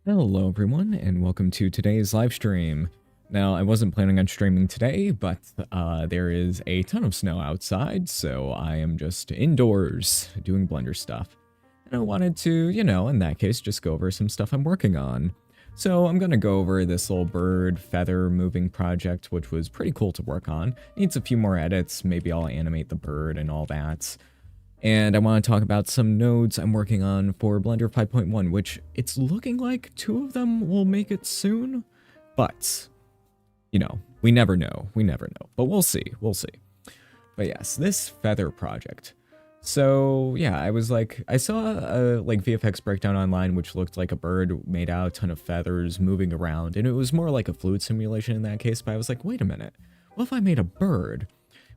Hello everyone, and welcome to today's live stream. Now, I wasn't planning on streaming today, but there is a ton of snow outside, so I am just indoors doing Blender stuff. And I wanted to, in that case, just go over some stuff I'm working on. So I'm gonna go over this little bird feather moving project, which was pretty cool to work on. Needs a few more edits, maybe I'll animate the bird and all that. And I want to talk about some nodes I'm working on for Blender 5.1, which it's looking like 2 of them will make it soon. But, we never know. But we'll see. But yes, this feather project. So, yeah, I saw a VFX breakdown online, which looked like a bird made out a ton of feathers moving around. And it was more like a fluid simulation in that case, but I was like, wait a minute. What if I made a bird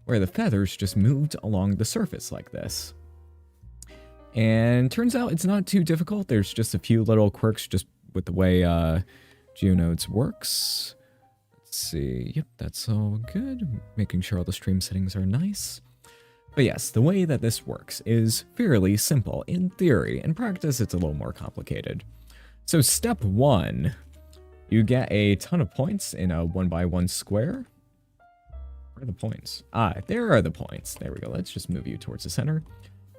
where the feathers just moved along the surface like this? And turns out it's not too difficult. There's just a few little quirks just with the way GeoNodes works. Let's see. Yep, that's all good. Making sure all the stream settings are nice. But yes, the way that this works is fairly simple in theory. In practice, it's a little more complicated. So step 1, you get a ton of points in a 1x1 square. Where are the points? There are the points. There we go. Let's just move you towards the center.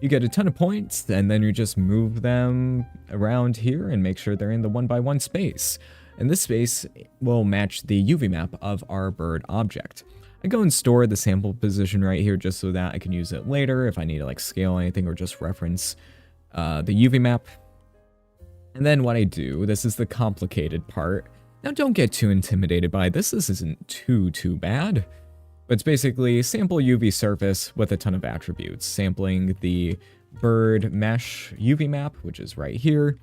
You get a ton of points, and then you just move them around here and make sure they're in the 1x1 space. And this space will match the UV map of our bird object. I go and store the sample position right here just so that I can use it later if I need to scale anything or just reference the UV map. And then what I do, this is the complicated part. Now don't get too intimidated by this. This isn't too bad. But it's basically sample UV surface with a ton of attributes, sampling the bird mesh UV map, which is right here,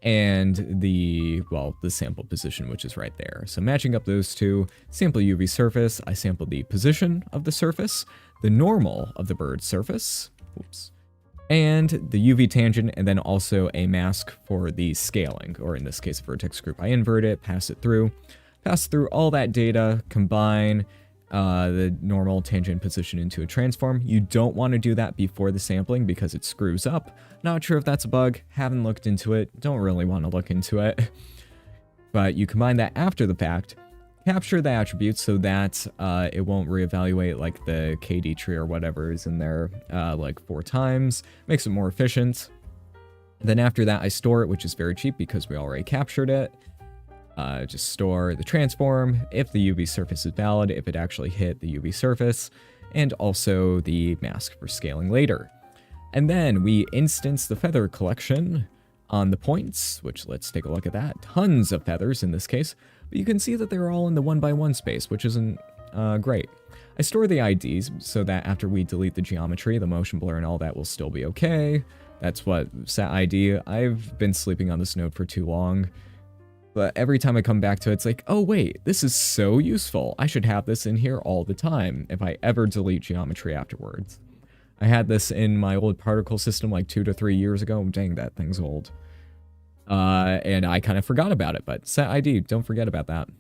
and the sample position, which is right there. So matching up those two, sample UV surface, I sample the position of the surface, the normal of the bird's surface, and the UV tangent, and then also a mask for the scaling, or in this case, a vertex group. I invert it, pass through all that data, combine the normal tangent position into a transform. You don't want to do that before the sampling because it screws up. Not sure if that's a bug, haven't looked into it, don't really want to look into it. But you combine that after the fact, capture the attributes so that it won't reevaluate the KD tree or whatever is in there 4 times, makes it more efficient. Then after that I store it, which is very cheap because we already captured it. Just store the transform, if the UV surface is valid, if it actually hit the UV surface, and also the mask for scaling later. And then we instance the feather collection on the points, which let's take a look at that. Tons of feathers in this case, but you can see that they're all in the 1x1 space, which isn't great. I store the IDs so that after we delete the geometry, the motion blur and all that will still be okay. That's what set ID. I've been sleeping on this node for too long. But every time I come back to it, it's like, oh wait, this is so useful. I should have this in here all the time if I ever delete geometry afterwards. I had this in my old particle system 2 to 3 years ago. Dang, that thing's old. And I kind of forgot about it, but set ID, don't forget about that.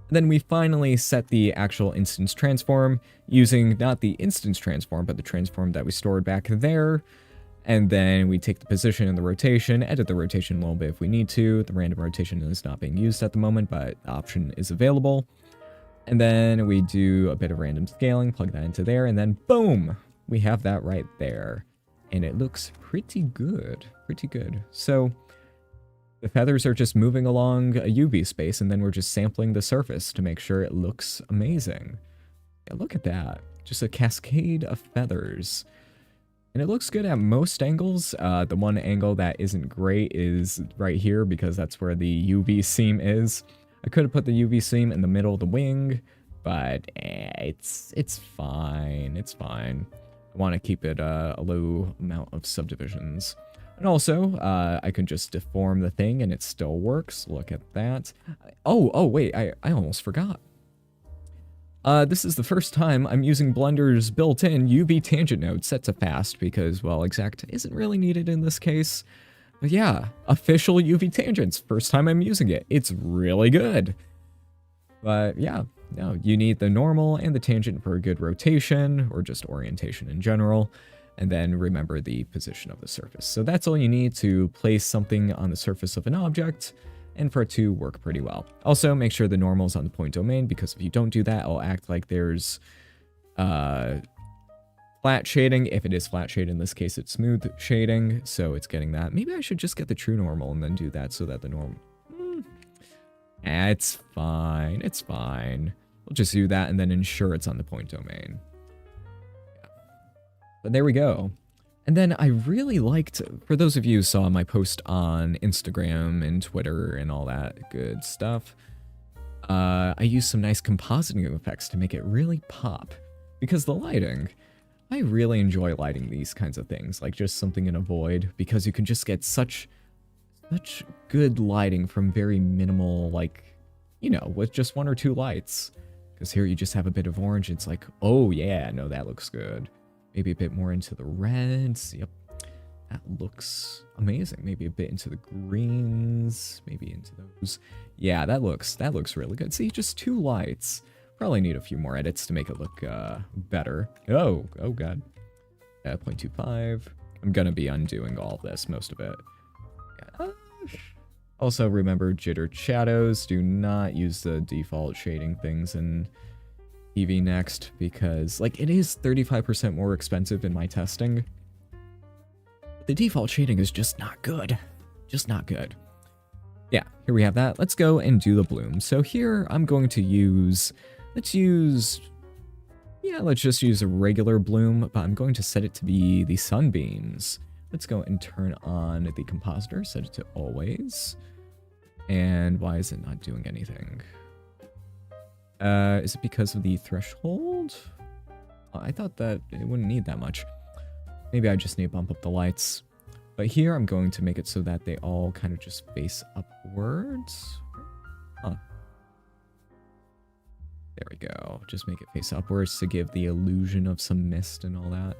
Then we finally set the actual instance transform using not the instance transform, but the transform that we stored back there. And then we take the position and the rotation, edit the rotation a little bit if we need to. The random rotation is not being used at the moment, but the option is available. And then we do a bit of random scaling, plug that into there, and then boom, we have that right there. And it looks pretty good, So the feathers are just moving along a UV space, and then we're just sampling the surface to make sure it looks amazing. Yeah, look at that, just a cascade of feathers. And it looks good at most angles. The one angle that isn't great is right here because that's where the UV seam is. I could have put the UV seam in the middle of the wing, but it's fine. I want to keep it a low amount of subdivisions. And also, I can just deform the thing and it still works. Look at that. Oh wait, I almost forgot. This is the first time I'm using Blender's built-in UV tangent node set to fast because, well, exact isn't really needed in this case. But yeah, official UV tangents. First time I'm using it. It's really good. But yeah, no, you need the normal and the tangent for a good rotation or just orientation in general. and then remember the position of the surface. So that's all you need to place something on the surface of an object and for it to work pretty well. Also, make sure the normal is on the point domain, because if you don't do that, it'll act like there's flat shading. If it is flat shade, in this case, it's smooth shading, so it's getting that. Maybe I should just get the true normal and then do that so that the normal... It's fine. It's fine. We'll just do that and then ensure it's on the point domain. Yeah. But there we go. And then I really liked, for those of you who saw my post on Instagram and Twitter and all that good stuff, I used some nice compositing effects to make it really pop. Because the lighting, I really enjoy lighting these kinds of things, like just something in a void, because you can just get such good lighting from very minimal, like, you know, with just one or two lights. Because here you just have a bit of orange, it's like, oh yeah, no, that looks good. Maybe a bit more into the reds, yep, that looks amazing. Maybe a bit into the greens, maybe into those. Yeah, that looks really good. See, just two lights. Probably need a few more edits to make it look better. Oh god. 0.25. I'm gonna be undoing all of this, most of it. Yeah. Also, remember jittered shadows. Do not use the default shading things in Eevee next, because, like, it is 35% more expensive in my testing. The default shading is just not good. Just not good. Yeah, here we have that. Let's go and do the bloom. So here I'm going to use... Let's just use a regular bloom, but I'm going to set it to be the sunbeams. Let's go and turn on the compositor, set it to always. And why is it not doing anything? Is it because of the threshold? Oh, I thought that it wouldn't need that much. Maybe I just need to bump up the lights. But here I'm going to make it so that they all kind of just face upwards. Huh. There we go. Just make it face upwards to give the illusion of some mist and all that.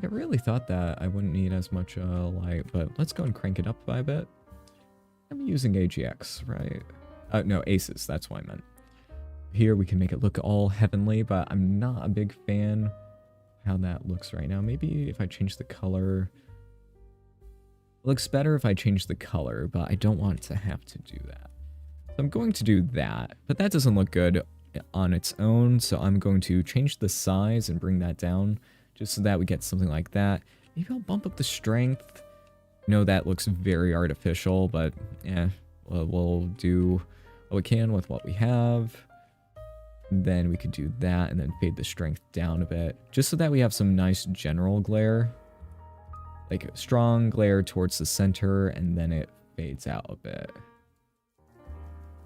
I really thought that I wouldn't need as much light, but let's go and crank it up by a bit. I'm using AGX, right? No, Aces, that's what I meant. Here we can make it look all heavenly, but I'm not a big fan of how that looks right now. Maybe if I change the color... It looks better if I change the color, but I don't want to have to do that. So I'm going to do that, but that doesn't look good on its own, so I'm going to change the size and bring that down, just so that we get something like that. Maybe I'll bump up the strength. I know that looks very artificial, but yeah, we'll do what we can with what we have. Then we could do that and then fade the strength down a bit, just so that we have some nice general glare. Like a strong glare towards the center, and then it fades out a bit.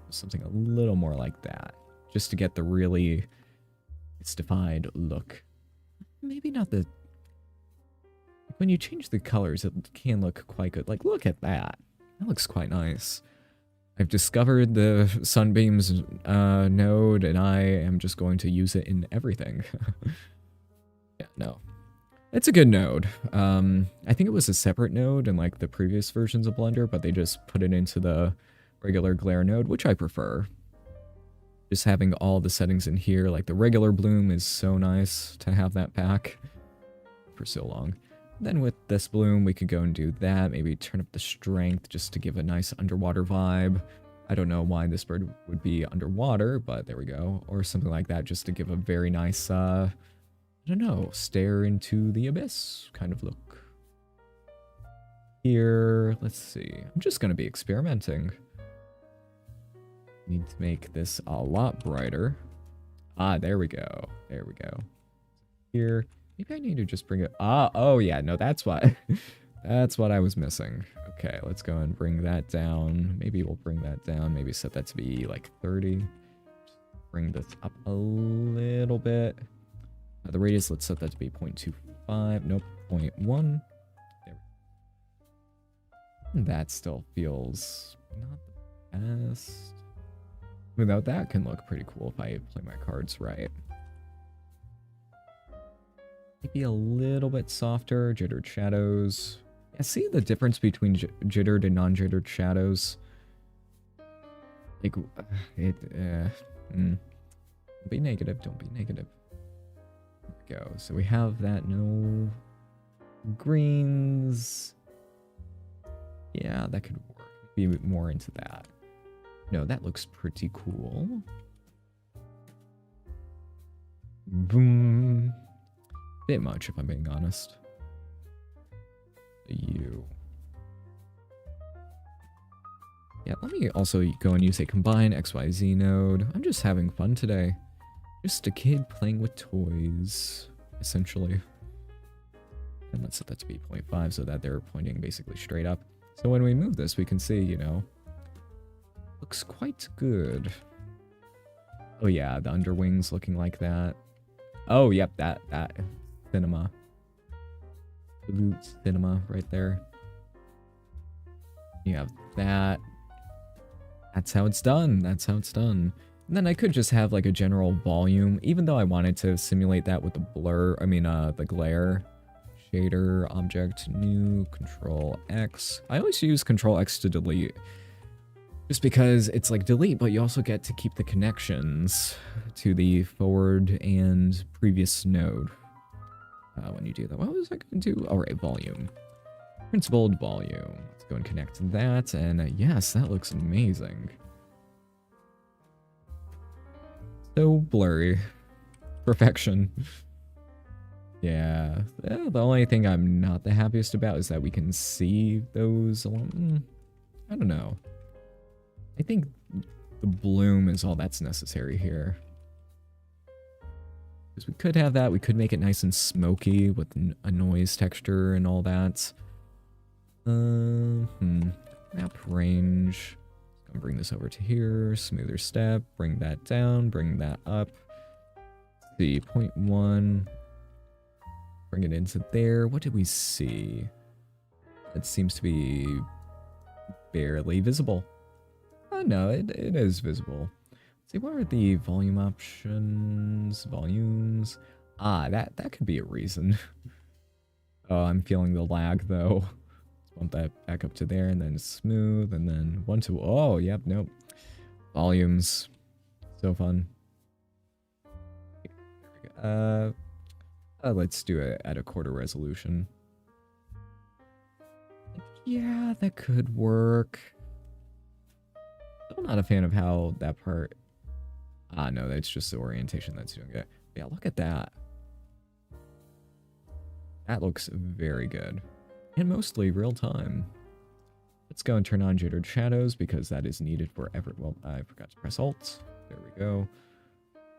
Something a little more like that, just to get the really mystified look. Maybe not the... When you change the colors, it can look quite good. Like, look at that. That looks quite nice. I've discovered the Sunbeams node, and I am just going to use it in everything. Yeah, no. It's a good node. I think it was a separate node in, like, the previous versions of Blender, but they just put it into the regular glare node, which I prefer. Just having all the settings in here, like the regular bloom is so nice to have that back for so long. Then with this bloom, we could go and do that. Maybe turn up the strength just to give a nice underwater vibe. I don't know why this bird would be underwater, but there we go. Or something like that, just to give a very nice, I don't know, stare into the abyss kind of look. Here, let's see. I'm just going to be experimenting. Need to make this a lot brighter. Ah, there we go. There we go. Here. Maybe I need to just bring it... oh yeah, no, that's what... that's what I was missing. Okay, let's go and bring that down. Maybe we'll bring that down. Maybe set that to be like 30. Just bring this up a little bit. The radius, let's set that to be 0.25. Nope, 0.1. There. That still feels not the best. Without that can look pretty cool if I play my cards right. Maybe a little bit softer, jittered shadows. Yeah, see the difference between jittered and non-jittered shadows? Like, don't be negative, don't be negative. There we go. So we have that, no Greens. Yeah, that could work. Be more into that. No, that looks pretty cool. Boom. Bit much, if I'm being honest. You. Yeah, let me also go and use a combine XYZ node. I'm just having fun today. Just a kid playing with toys, essentially. And let's set that to be 0.5 so that they're pointing basically straight up. So when we move this, we can see, you know, looks quite good. Oh yeah, the underwings looking like that. Oh, yep, that cinema. Blue cinema right there. You have that. That's how it's done. That's how it's done. And then I could just have like a general volume, even though I wanted to simulate that with the blur, the glare. Shader, object, new, Control X. I always use Control X to delete. Just because it's like delete, but you also get to keep the connections to the forward and previous node. When you do that, what was I going to do? All right, volume. Principled volume. Let's go and connect that, and yes, that looks amazing. So blurry. Perfection. Yeah, the only thing I'm not the happiest about is that we can see those along. I don't know. I think the bloom is all that's necessary here. Because we could have that. We could make it nice and smoky with a noise texture and all that. Map range. I'm gonna bring this over to here. Smoother step. Bring that down. Bring that up. Let's see, 0.1. Bring it into there. What did we see? It seems to be barely visible. Oh no, it is visible. Let's see, what are the volume options? Volumes. Ah, that could be a reason. Oh, I'm feeling the lag though. Let's bump that back up to there, and then smooth, and then 1 to. Oh, yep, nope. Volumes. So fun. Let's do it at a quarter resolution. Yeah, that could work. I'm not a fan of how that part... Ah, no, that's just the orientation that's doing it. Yeah, look at that. That looks very good. And mostly real time. Let's go and turn on jittered shadows because that is needed for well, I forgot to press Alt. There we go.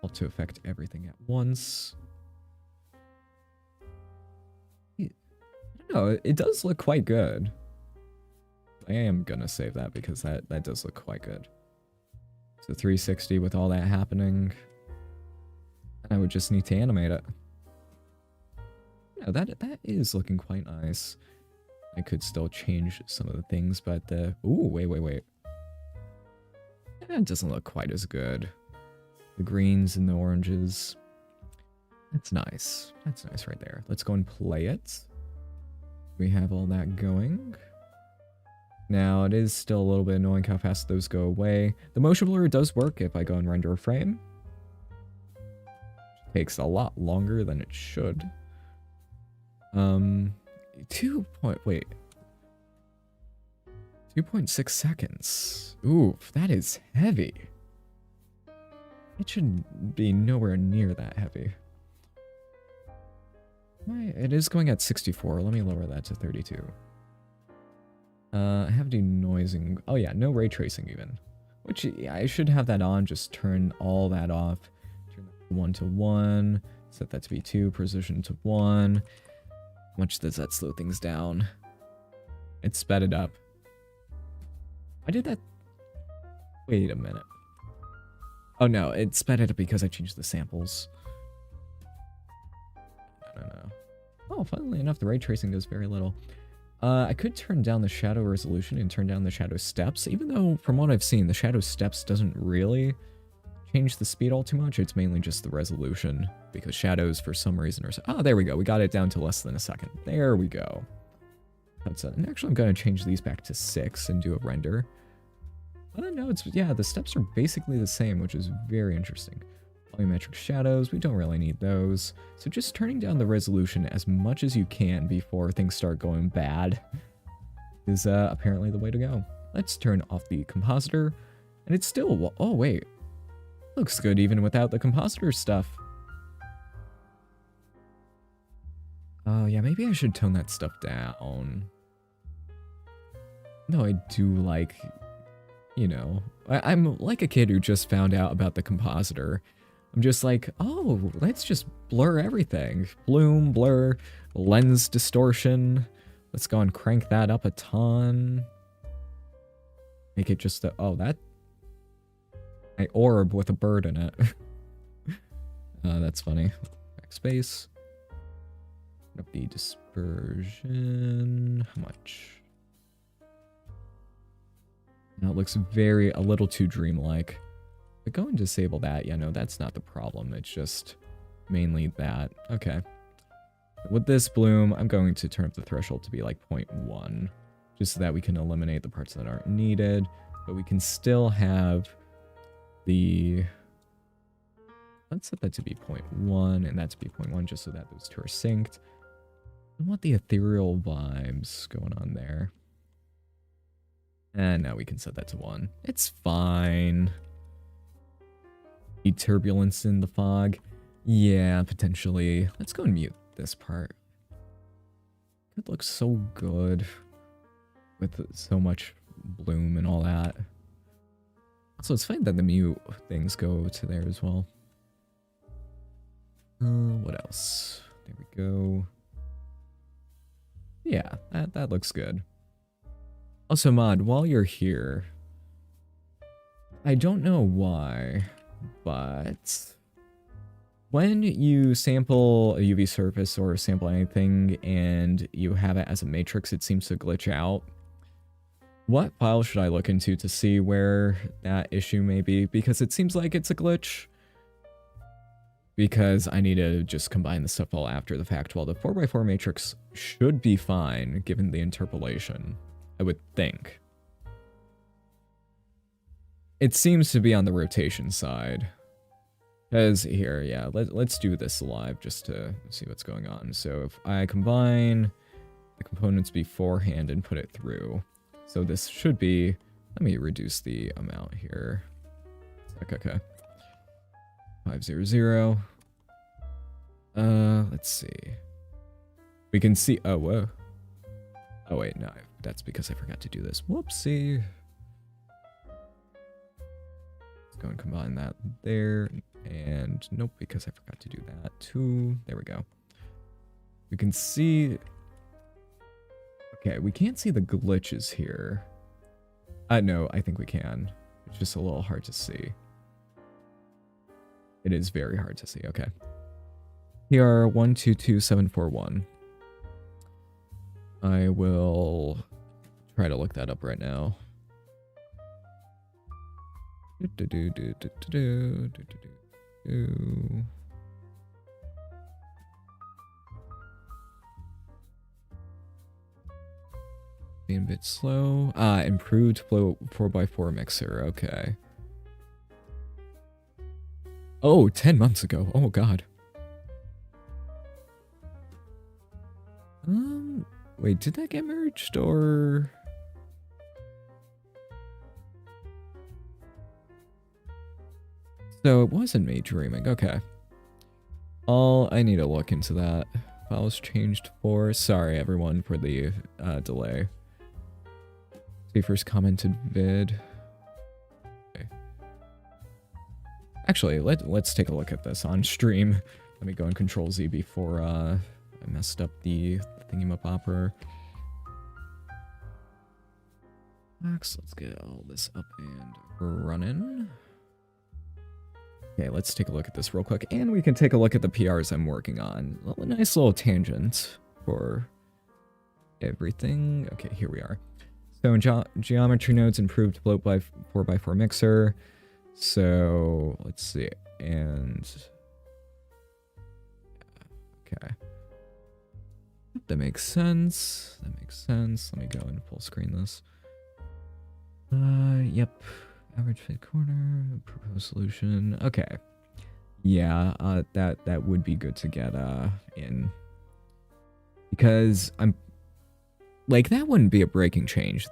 Alt to affect everything at once. No, it does look quite good. I am gonna save that because that does look quite good. So 360 with all that happening. I would just need to animate it. No, that is looking quite nice. I could still change some of the things, but ooh, wait. That doesn't look quite as good. The greens and the oranges. That's nice. That's nice right there. Let's go and play it. We have all that going. Now, it is still a little bit annoying how fast those go away. The motion blur does work if I go and render a frame. It takes a lot longer than it should. 2.6 seconds. Oof, that is heavy. It should be nowhere near that heavy. It is going at 64. Let me lower that to 32. I have denoising. Oh yeah, no ray tracing even. Which, yeah, I should have that on. Just turn all that off. Turn that 1 to 1. Set that to be 2. Precision to 1. How much does that slow things down? It sped it up. I did that. Wait a minute. Oh no, it sped it up because I changed the samples. No. Oh, funnily enough, the ray tracing does very little. I could turn down the shadow resolution and turn down the shadow steps, even though from what I've seen, the shadow steps doesn't really change the speed all too much. It's mainly just the resolution because shadows for some reason are... Oh, there we go. We got it down to less than a second. There we go. That's it. And actually, I'm going to change these back to 6 and do a render. No, it's... Yeah, the steps are basically the same, which is very interesting. Volumetric shadows, we don't really need those. So just turning down the resolution as much as you can before things start going bad is apparently the way to go. Let's turn off the compositor. And it's still, oh wait, looks good even without the compositor stuff. Oh yeah, maybe I should tone that stuff down. No, I do like, you know, I'm like a kid who just found out about the compositor. I'm just like, oh, let's just blur everything. Bloom, blur, lens distortion. Let's go and crank that up a ton. Make it just a, oh, that, my orb with a bird in it. That's funny. Backspace. Up the dispersion. How much? Now it looks very, a little too dreamlike. But go and disable that. Yeah, no, that's not the problem. It's just mainly that. Okay. With this bloom, I'm going to turn up the threshold to be like 0.1. Just so that we can eliminate the parts that aren't needed. But we can still have the... Let's set that to be 0.1 and that to be 0.1 just so that those two are synced. I want the ethereal vibes going on there. And now we can set that to 1. It's fine. Need turbulence in the fog. Yeah, potentially. Let's go and mute this part. It looks so good with so much bloom and all that. Also, it's fine that the mute things go to there as well. What else? There we go. Yeah, that looks good. Also, Mod, while you're here, I don't know why, but when you sample a UV surface or sample anything and you have it as a matrix, it seems to glitch out. What file should I look into to see where that issue may be? Because it seems like it's a glitch. Because I need to just combine the stuff all after the fact. While the 4x4 matrix should be fine, given the interpolation, I would think. It seems to be on the rotation side. Because here, yeah, let's do this live just to see what's going on. So if I combine the components beforehand and put it through. So this should be, let me reduce the amount here. Okay. 500. Let's see. We can see, oh, whoa. Oh wait, no, that's because I forgot to do this. Whoopsie. Let's go and combine that there. And nope, because I forgot to do that too. There we go. We can see, okay, we can't see the glitches here. No, I think we can. It's just a little hard to see. It is very hard to see. Okay. PR 122741. I will try to look that up right now. Being a bit slow. Improved flow 4x4 mixer. Okay. Oh, 10 months ago. Oh, God. Wait, did that get merged, or... So, it wasn't me dreaming. Okay. I need to look into that. Files changed for... Sorry, everyone, for the delay. See, first commented vid. Okay. Actually, let's take a look at this on stream. Let me go and Control Z before I messed up the thingamabopper. Let's get all this up and running. Okay, let's take a look at this real quick, and we can take a look at the PRs I'm working on. A nice little tangent for everything. Okay, here we are. So in geometry nodes, improved float by 4x4 mixer. So let's see, and okay, that makes sense. That makes sense. Let me go and full screen this. Yep. Average fit corner, proposed solution. Okay. Yeah, that would be good to get in, because I'm like, that wouldn't be a breaking change.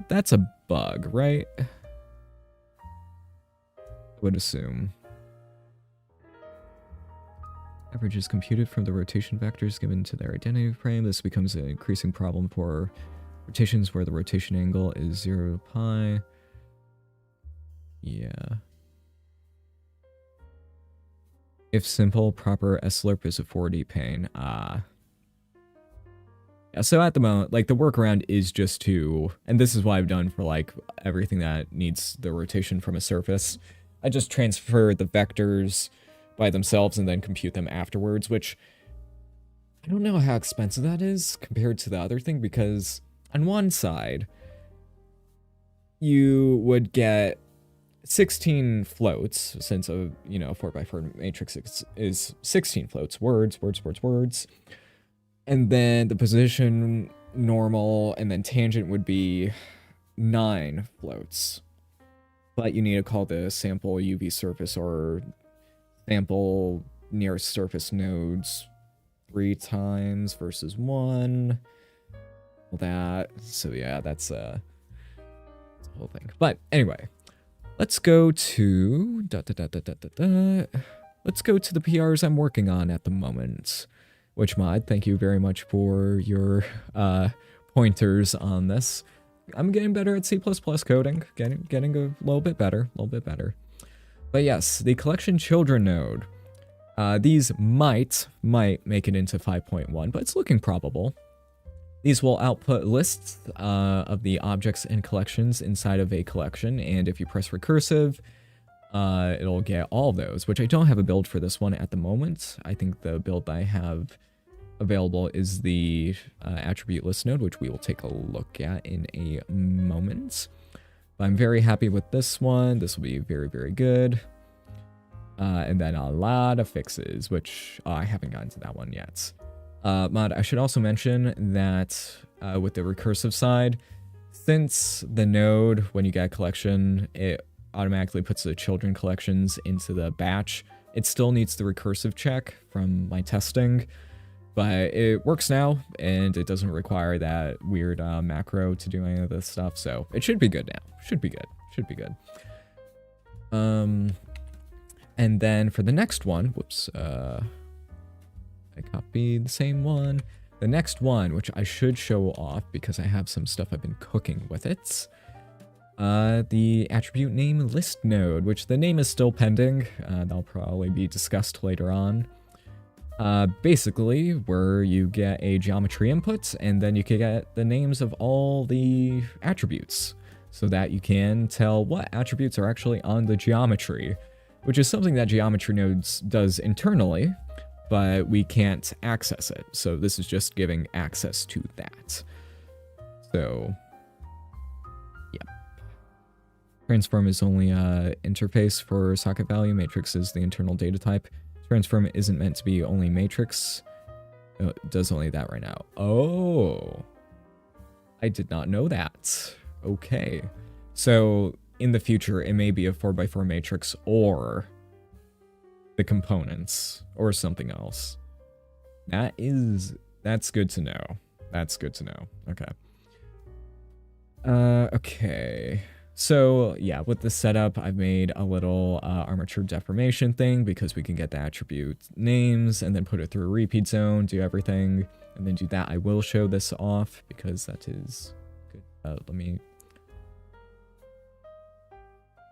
That's a bug, right? I would assume. Average is computed from the rotation vectors given to their identity frame. This becomes an increasing problem for rotations where the rotation angle is 0 pi. Yeah. If simple, proper S-slurp is a 4D pane. Yeah, so at the moment, like, the workaround is just to, and this is what I've done for, like, everything that needs the rotation from a surface. I just transfer the vectors by themselves and then compute them afterwards, which I don't know how expensive that is compared to the other thing, because on one side, you would get 16 floats, since a, 4x4 matrix is 16 floats, words, and then the position, normal, and then tangent would be 9 floats. But you need to call the sample UV surface or sample nearest surface nodes 3 times versus 1. All that. So yeah, that's the whole thing. But anyway, let's go to let's go to the PRs I'm working on at the moment. Which mod, thank you very much for your pointers on this. I'm getting better at C++ coding, getting a little bit better. But yes, the collection children node. These might make it into 5.1, but it's looking probable. These will output lists of the objects and collections inside of a collection, and if you press recursive, it'll get all of those, which I don't have a build for this one at the moment. I think the build I have available is the attribute list node, which we will take a look at in a moment. But I'm very happy with this one. This will be very, very good. And then a lot of fixes, which I haven't gotten to that one yet. Mod, I should also mention that with the recursive side, since the node, when you get a collection, it automatically puts the children collections into the batch, it still needs the recursive check from my testing. But it works now, and it doesn't require that weird macro to do any of this stuff, so it should be good now. Should be good. And then for the next one, whoops, I copied the same one. The next one, which I should show off because I have some stuff I've been cooking with it. The attribute name list node, which the name is still pending. That'll probably be discussed later on. Basically, where you get a geometry input, and then you can get the names of all the attributes, so that you can tell what attributes are actually on the geometry, which is something that geometry nodes does internally, but we can't access it. So this is just giving access to that. So, yeah. Transform is only a interface for socket value. Matrix is the internal data type. Transform isn't meant to be only matrix. It does only that right now. Oh, I did not know that. Okay. So in the future, it may be a 4x4 matrix or the components or something else. That's good to know. That's good to know. Okay. Okay. So yeah, with the setup, I've made a little armature deformation thing because we can get the attribute names and then put it through a repeat zone, do everything, and then do that. I will show this off because that is good. Let me...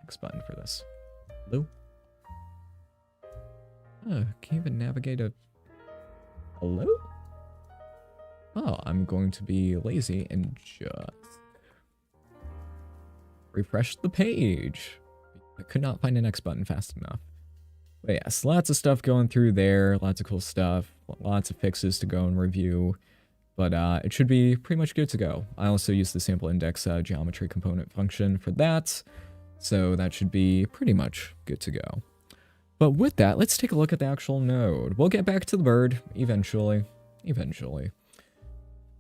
X button for this. Hello? Oh, can't even navigate a... Hello? Oh, I'm going to be lazy and just... refresh the page. I could not find an X button fast enough. But yes, lots of stuff going through there, lots of cool stuff, lots of fixes to go and review, but it should be pretty much good to go. I also use the sample index geometry component function for that, so that should be pretty much good to go. But with that, let's take a look at the actual node. We'll get back to the bird eventually.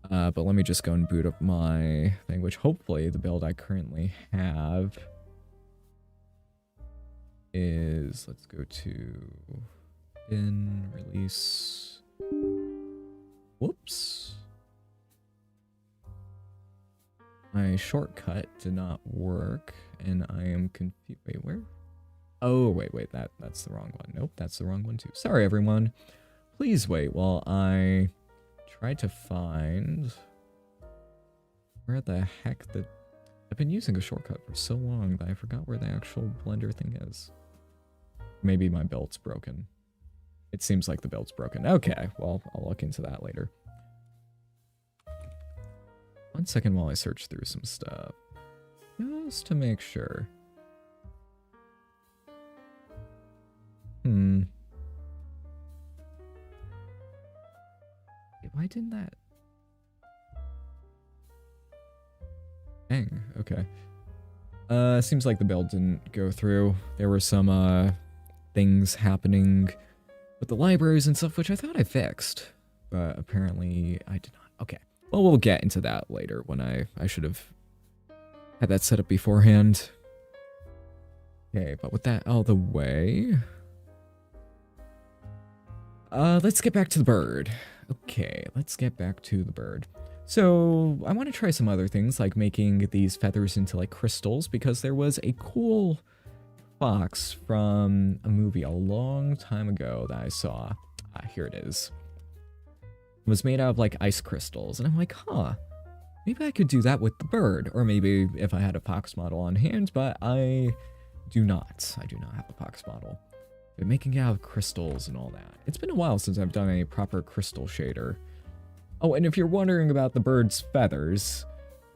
But let me just go and boot up my thing, which hopefully the build I currently have is, let's go to bin, release. Whoops. My shortcut did not work, and I am confused. Wait, where? Oh, wait, that's the wrong one. Nope, that's the wrong one too. Sorry, everyone. Please wait while I try to find where the heck the... I've been using a shortcut for so long that I forgot where the actual Blender thing is. Maybe my build's broken. It seems like the build's broken. Okay, well, I'll look into that later. 1 second while I search through some stuff. Just to make sure. Wait, why didn't that... Dang, okay. Seems like the build didn't go through. There were some, things happening with the libraries and stuff, which I thought I fixed. But apparently I did not. Okay. Well, we'll get into that later when I should have had that set up beforehand. Okay, but with that out of the way... let's get back to the bird. Okay, let's get back to the bird. So, I want to try some other things, like making these feathers into, like, crystals, because there was a cool fox from a movie a long time ago that I saw. Here it is. It was made out of, like, ice crystals, and I'm like, huh, maybe I could do that with the bird, or maybe if I had a fox model on hand, but I do not. I do not have a fox model. But making it out of crystals and all that. It's been a while since I've done a proper crystal shader. Oh, and if you're wondering about the bird's feathers...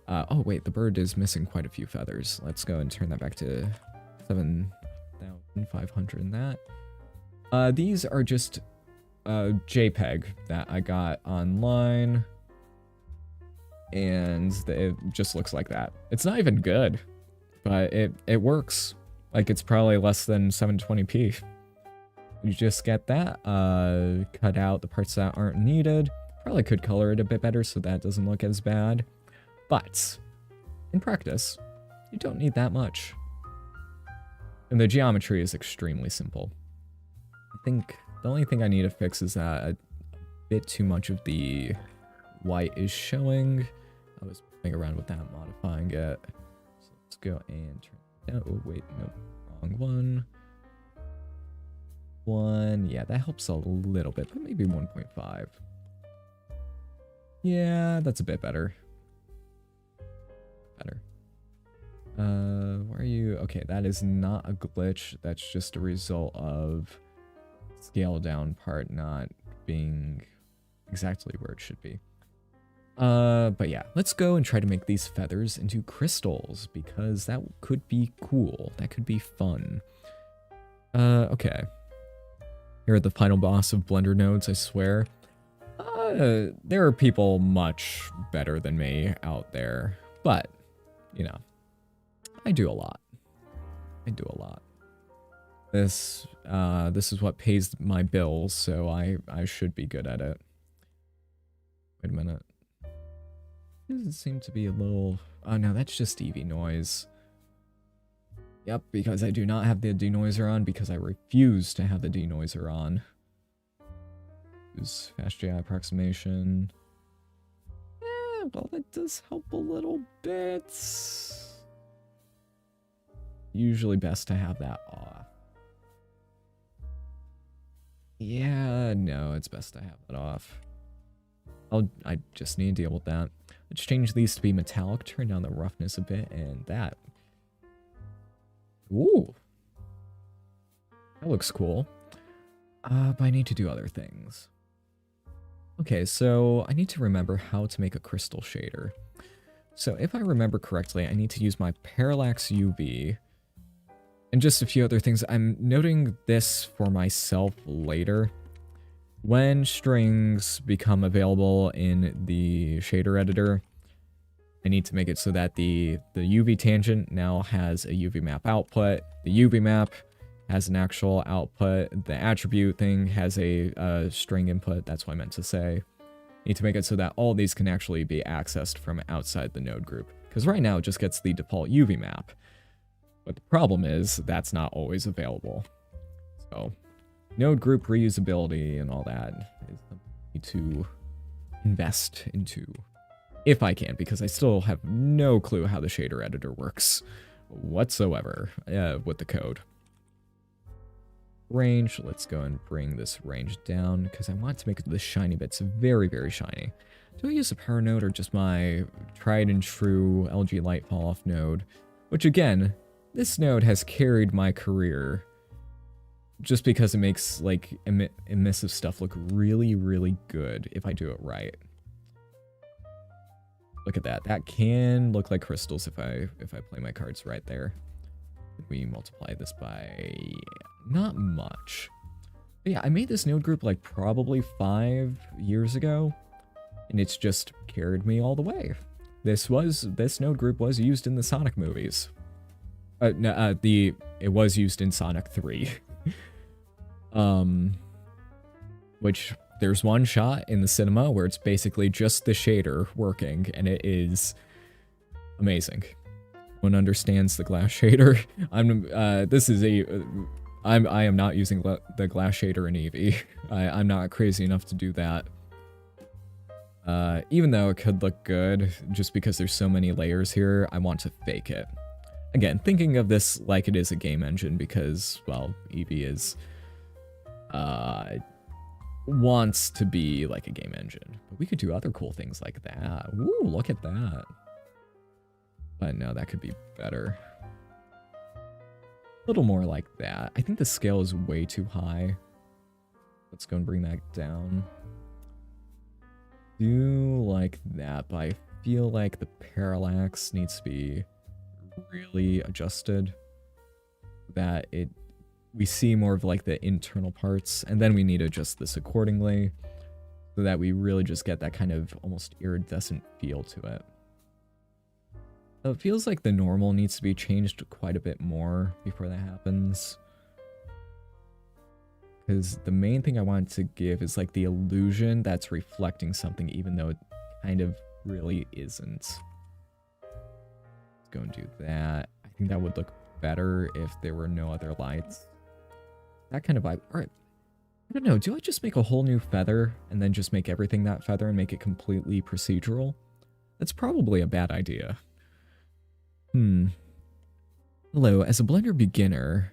oh, wait, the bird is missing quite a few feathers. Let's go and turn that back to 7,500 in that. These are just JPEG that I got online. And it just looks like that. It's not even good, but it works. Like, it's probably less than 720p. You just get that, cut out the parts that aren't needed. Probably could color it a bit better so that doesn't look as bad. But, in practice, you don't need that much. And the geometry is extremely simple. I think the only thing I need to fix is that a bit too much of the white is showing. I was playing around with that, modifying it. So let's go and turn it down. Oh, wait, nope, wrong one. Yeah, that helps a little bit, but maybe 1.5. Yeah, that's a bit better. Where are you? Okay, that is not a glitch. That's just a result of scale down part not being exactly where it should be. But yeah, let's go and try to make these feathers into crystals, because that could be cool. That could be fun. Okay. Here are the final boss of Blender nodes, I swear. There are people much better than me out there, but, you know, I do a lot. This is what pays my bills, so I should be good at it. Wait a minute. Does it seem to be a little... Oh, no, that's just Eevee noise. Yep, because I do not have the denoiser on, because I refuse to have the denoiser on. Use fast GI approximation. Yeah, well, that does help a little bit. Usually best to have that off. Yeah, no, it's best to have that off. I just need to deal with that. Let's change these to be metallic, turn down the roughness a bit, and that. Ooh. That looks cool. But I need to do other things. Okay, so I need to remember how to make a crystal shader. So if I remember correctly, I need to use my parallax UV and just a few other things. I'm noting this for myself later. When strings become available in the shader editor, I need to make it so that the UV tangent now has a UV map output. The UV map has an actual output. The attribute thing has a string input. That's what I meant to say. Need to make it so that all these can actually be accessed from outside the node group. Because right now it just gets the default UV map. But the problem is that's not always available. So node group reusability and all that is something I need to invest into if I can, because I still have no clue how the shader editor works whatsoever with the code. Range, let's go and bring this range down because I want to make the shiny bits very, very shiny. Do I use a power node or just my tried and true LG light fall off node? Which again, this node has carried my career just because it makes like emissive stuff look really, really good if I do it right. Look at that. That can look like crystals if I play my cards right there. We multiply this by not much. But yeah, I made this node group like probably 5 years ago, and it's just carried me all the way. This node group was used in the Sonic movies. It was used in Sonic 3. Which there's one shot in the cinema where it's basically just the shader working, and it is amazing. One understands the glass shader. I am not using the glass shader in Eevee. I'm not crazy enough to do that. Even though it could look good, just because there's so many layers here, I want to fake it. Again, thinking of this like it is a game engine because, well, Eevee is, wants to be like a game engine. But we could do other cool things like that. Ooh, look at that. But no, that could be better. A little more like that. I think the scale is way too high. Let's go and bring that down. Do like that, but I feel like the parallax needs to be really adjusted. That we see more of like the internal parts, and then we need to adjust this accordingly so that we really just get that kind of almost iridescent feel to it. So it feels like the normal needs to be changed quite a bit more before that happens. Because the main thing I want to give is like the illusion that's reflecting something even though it kind of really isn't. Let's go and do that. I think that would look better if there were no other lights. That kind of vibe. Alright. I don't know, do I just make a whole new feather and then just make everything that feather and make it completely procedural? That's probably a bad idea. Hello, as a Blender beginner,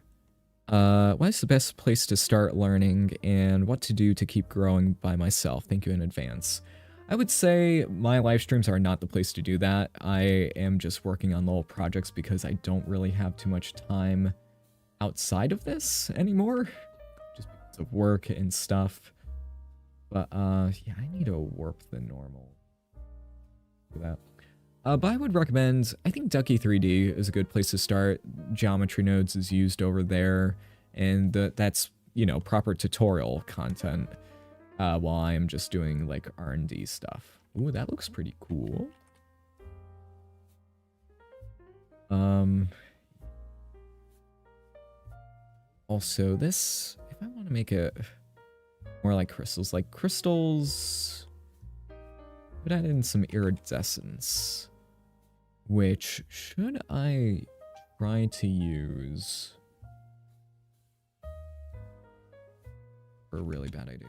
what is the best place to start learning and what to do to keep growing by myself? Thank you in advance. I would say my live streams are not the place to do that. I am just working on little projects because I don't really have too much time outside of this anymore. Just because of work and stuff. But, yeah, I need to warp the normal. Do that. But I would recommend, I think Ducky 3D is a good place to start. Geometry Nodes is used over there, and that's, you know, proper tutorial content, while I am just doing, like, R&D stuff. Ooh, that looks pretty cool. Also, this, if I want to make it more like crystals, would add in some iridescence. Which, should I try to use for a really bad idea?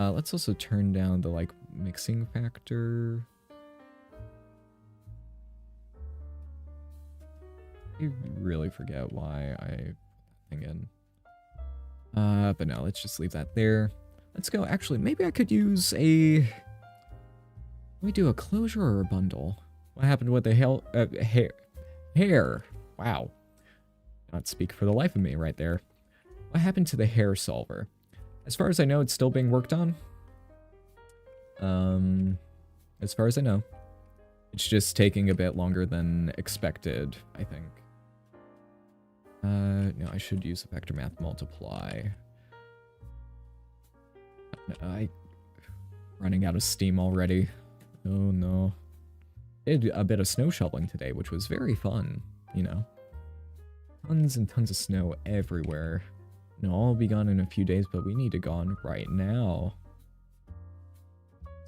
Let's also turn down the, like, mixing factor. I really forget why I put that thing in. But no, let's just leave that there. Let's go. Actually, maybe I could use a... Let me do a closure or a bundle. What happened with the hair? Wow. Not speak for the life of me right there. What happened to the hair solver? As far as I know, it's still being worked on. As far as I know. It's just taking a bit longer than expected, I think. No, I should use a vector math multiply. I'm running out of steam already. Oh no. Did a bit of snow shoveling today, which was very fun, you know. Tons and tons of snow everywhere. And I'll be gone in a few days, but we need to go on right now.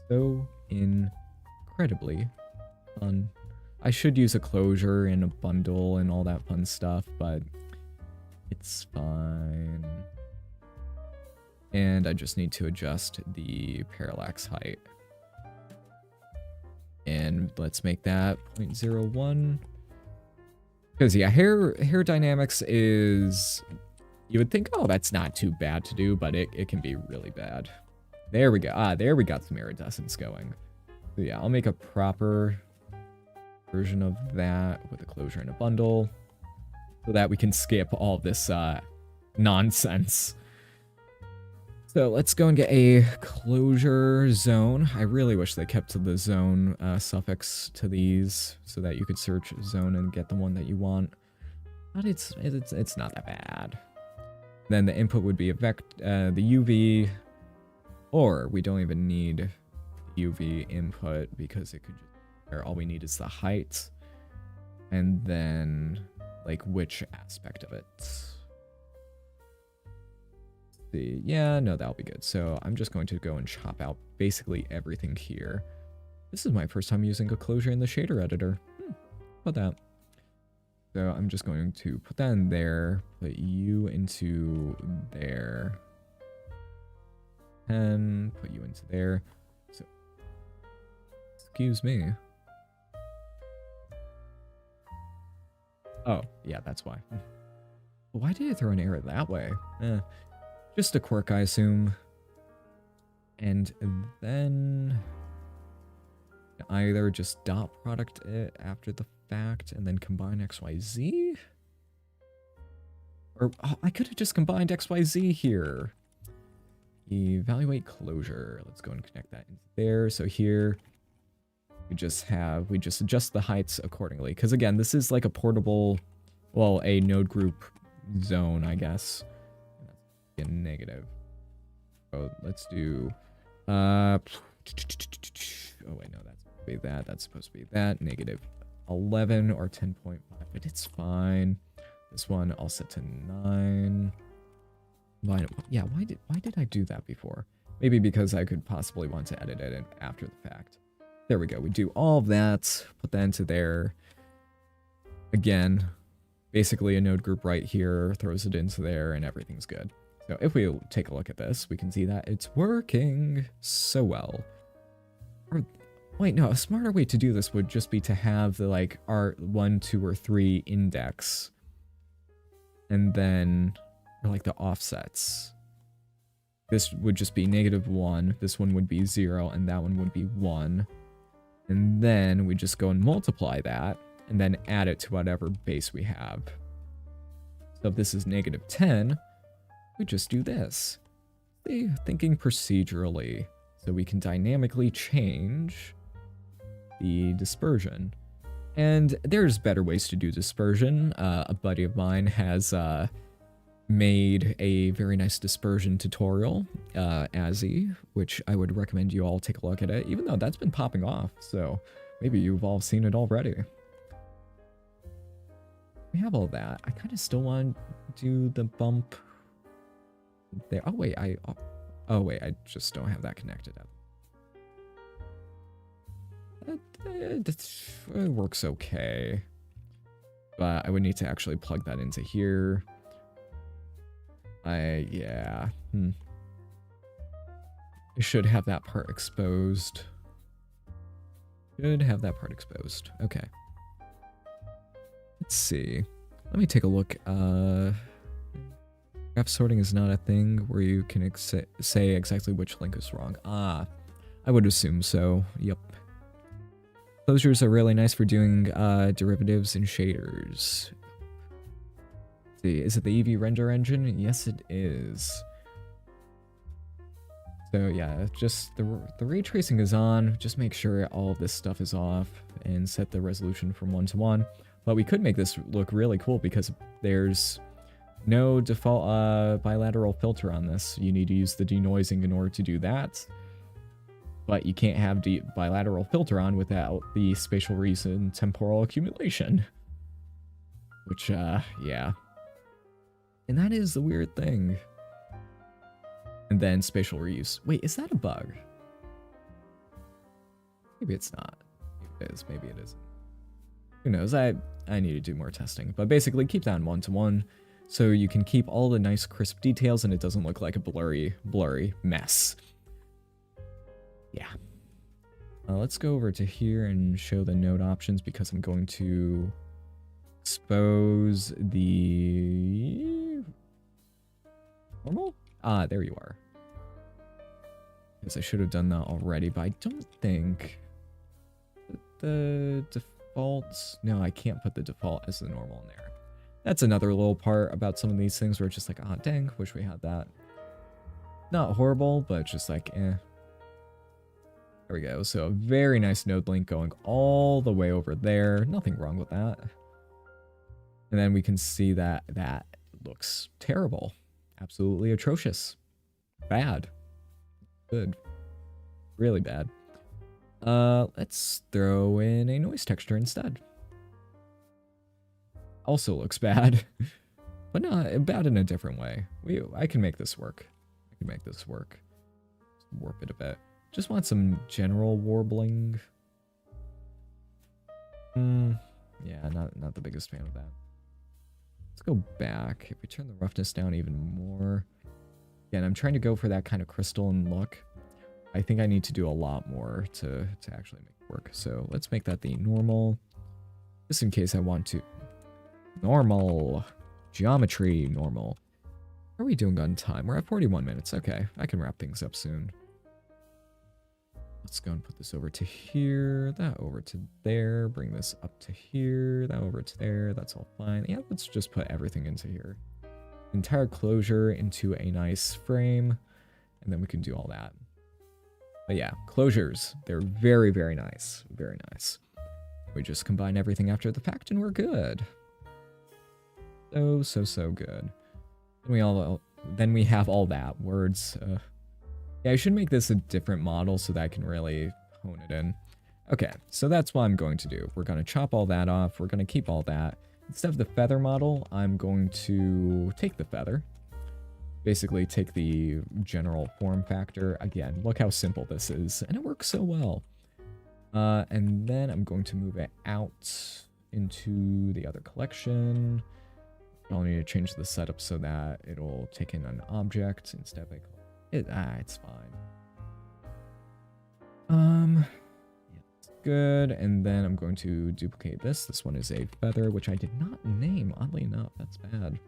So incredibly fun. I should use a closure and a bundle and all that fun stuff, but it's fine. And I just need to adjust the parallax height. And let's make that 0.01. Because yeah, hair dynamics is, you would think, oh, that's not too bad to do, but it can be really bad. There we go. There we got some iridescence going. So yeah, I'll make a proper version of that with a closure and a bundle so that we can skip all this nonsense. So let's go and get a closure zone. I really wish they kept the zone suffix to these so that you could search zone and get the one that you want. But it's not that bad. Then the input would be the UV, or we don't even need UV input because it could just, or all we need is the height, and then like which aspect of it. Yeah, no, that'll be good. So I'm just going to go and chop out basically everything here. This is my first time using a closure in the shader editor. How about that? So I'm just going to put that in there, put you into there, and put you into there. So, excuse me. Oh, yeah, that's why. Why did it throw an error that way? Just a quirk, I assume. And then either just dot product it after the fact and then combine XYZ? Or I could have just combined XYZ here. Evaluate closure. Let's go and connect that into there. So here we just adjust the heights accordingly. Because again, this is like a portable, well, a node group zone, I guess. A negative. Oh, let's do oh wait, no, that's supposed to be that. That's supposed to be that. Negative 11 or 10.5, but it's fine. This one I'll set to 9. Yeah, why did I do that before? Maybe because I could possibly want to edit it after the fact. There we go. We do all of that, put that into there. Again, basically a node group right here, throws it into there, and everything's good. So if we take a look at this, we can see that it's working so well. Or, wait, no, a smarter way to do this would just be to have the, like, R1, 2, or 3 index. And then, or like the offsets. This would just be -1, this one would be 0, and that one would be 1. And then we just go and multiply that, and then add it to whatever base we have. So if this is -10, we just do this. See, thinking procedurally, so we can dynamically change the dispersion. And there's better ways to do dispersion. A buddy of mine has made a very nice dispersion tutorial, Azzy, which I would recommend you all take a look at it, even though that's been popping off, so maybe you've all seen it already. We have all that. I kind of still want to do the bump there. Oh wait, I just don't have that connected up. It works okay, but I would need to actually plug that into here. Yeah. I should have that part exposed. Okay. Let's see. Let me take a look. Graph sorting is not a thing where you can say exactly which link is wrong. I would assume so. Yep. Closures are really nice for doing derivatives and shaders. Let's see, is it the Eevee render engine? Yes, it is. So yeah, just the ray tracing is on. Just make sure all of this stuff is off and set the resolution from 1 to 1. But we could make this look really cool because there's no default bilateral filter on this. You need to use the denoising in order to do that. But you can't have bilateral filter on without the spatial reason temporal accumulation. Which, yeah. And that is the weird thing. And then spatial reuse. Wait, is that a bug? Maybe it's not. Maybe it is, maybe it isn't. Who knows? I need to do more testing. But basically, keep that in 1-to-1 so you can keep all the nice crisp details and it doesn't look like a blurry mess. Yeah. Let's go over to here and show the node options because I'm going to expose the normal. Ah, there you are. Because I should have done that already, but I don't think the default. No, I can't put the default as the normal in there. That's another little part about some of these things where it's just like, ah, dang, wish we had that. Not horrible, but just like, eh. There we go. So a very nice node link going all the way over there. Nothing wrong with that. And then we can see that that looks terrible. Absolutely atrocious. Bad. Good. Really bad. Let's throw in a noise texture instead. Also looks bad. But not bad in a different way. I can make this work. I can make this work. Warp it a bit. Just want some general warbling. Yeah, not the biggest fan of that. Let's go back. If we turn the roughness down even more. Again, I'm trying to go for that kind of crystalline look. I think I need to do a lot more to actually make it work. So let's make that the normal. Just in case I want to. Normal. Geometry, normal. How are we doing on time? We're at 41 minutes. Okay, I can wrap things up soon. Let's go and put this over to here, that over to there, bring this up to here, that over to there, that's all fine. Yeah, let's just put everything into here. Entire closure into a nice frame, and then we can do all that. But yeah, closures, they're very, very nice. Very nice. We just combine everything after the fact and we're good. So good. Then we have all that. Words, yeah, I should make this a different model so that I can really hone it in. Okay, so that's what I'm going to do. We're going to chop all that off. We're going to keep all that. Instead of the feather model, I'm going to take the feather. Basically take the general form factor. Again, look how simple this is. And it works so well. And then I'm going to move it out into the other collection. I'll need to change the setup so that it'll take in an object instead of a it's fine. Yeah, it's good. And then I'm going to duplicate this. This one is a feather, which I did not name, oddly enough. That's bad.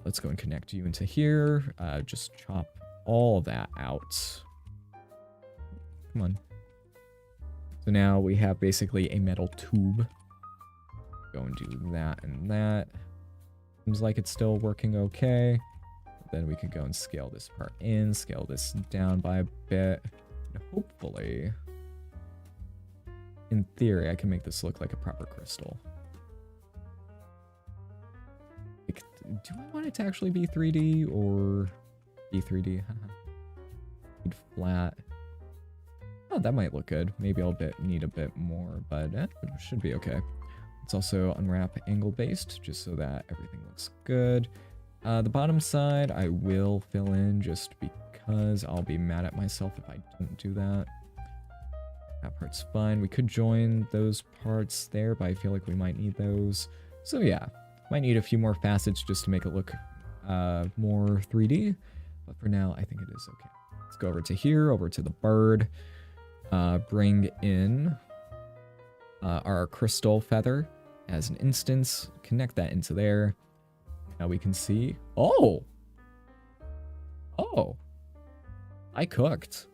Let's go and connect you into here. Just chop all of that out. Come on. So now we have basically a metal tube. Go and do that and that. Seems like it's still working okay. Then we can go and scale this part in, scale this down by a bit. And hopefully, in theory, I can make this look like a proper crystal. Like, do I want it to actually be 3D or be 3D? Need flat. Oh, that might look good. Maybe I'll need a bit more, but it should be okay. Let's also unwrap angle-based, just so that everything looks good. The bottom side, I will fill in just because I'll be mad at myself if I don't do that. That part's fine. We could join those parts there, but I feel like we might need those. So yeah, might need a few more facets just to make it look more 3D. But for now, I think it is okay. Let's go over to here, over to the bird. Bring in our crystal feather as an instance. Connect that into there. Now we can see. Oh! I cooked.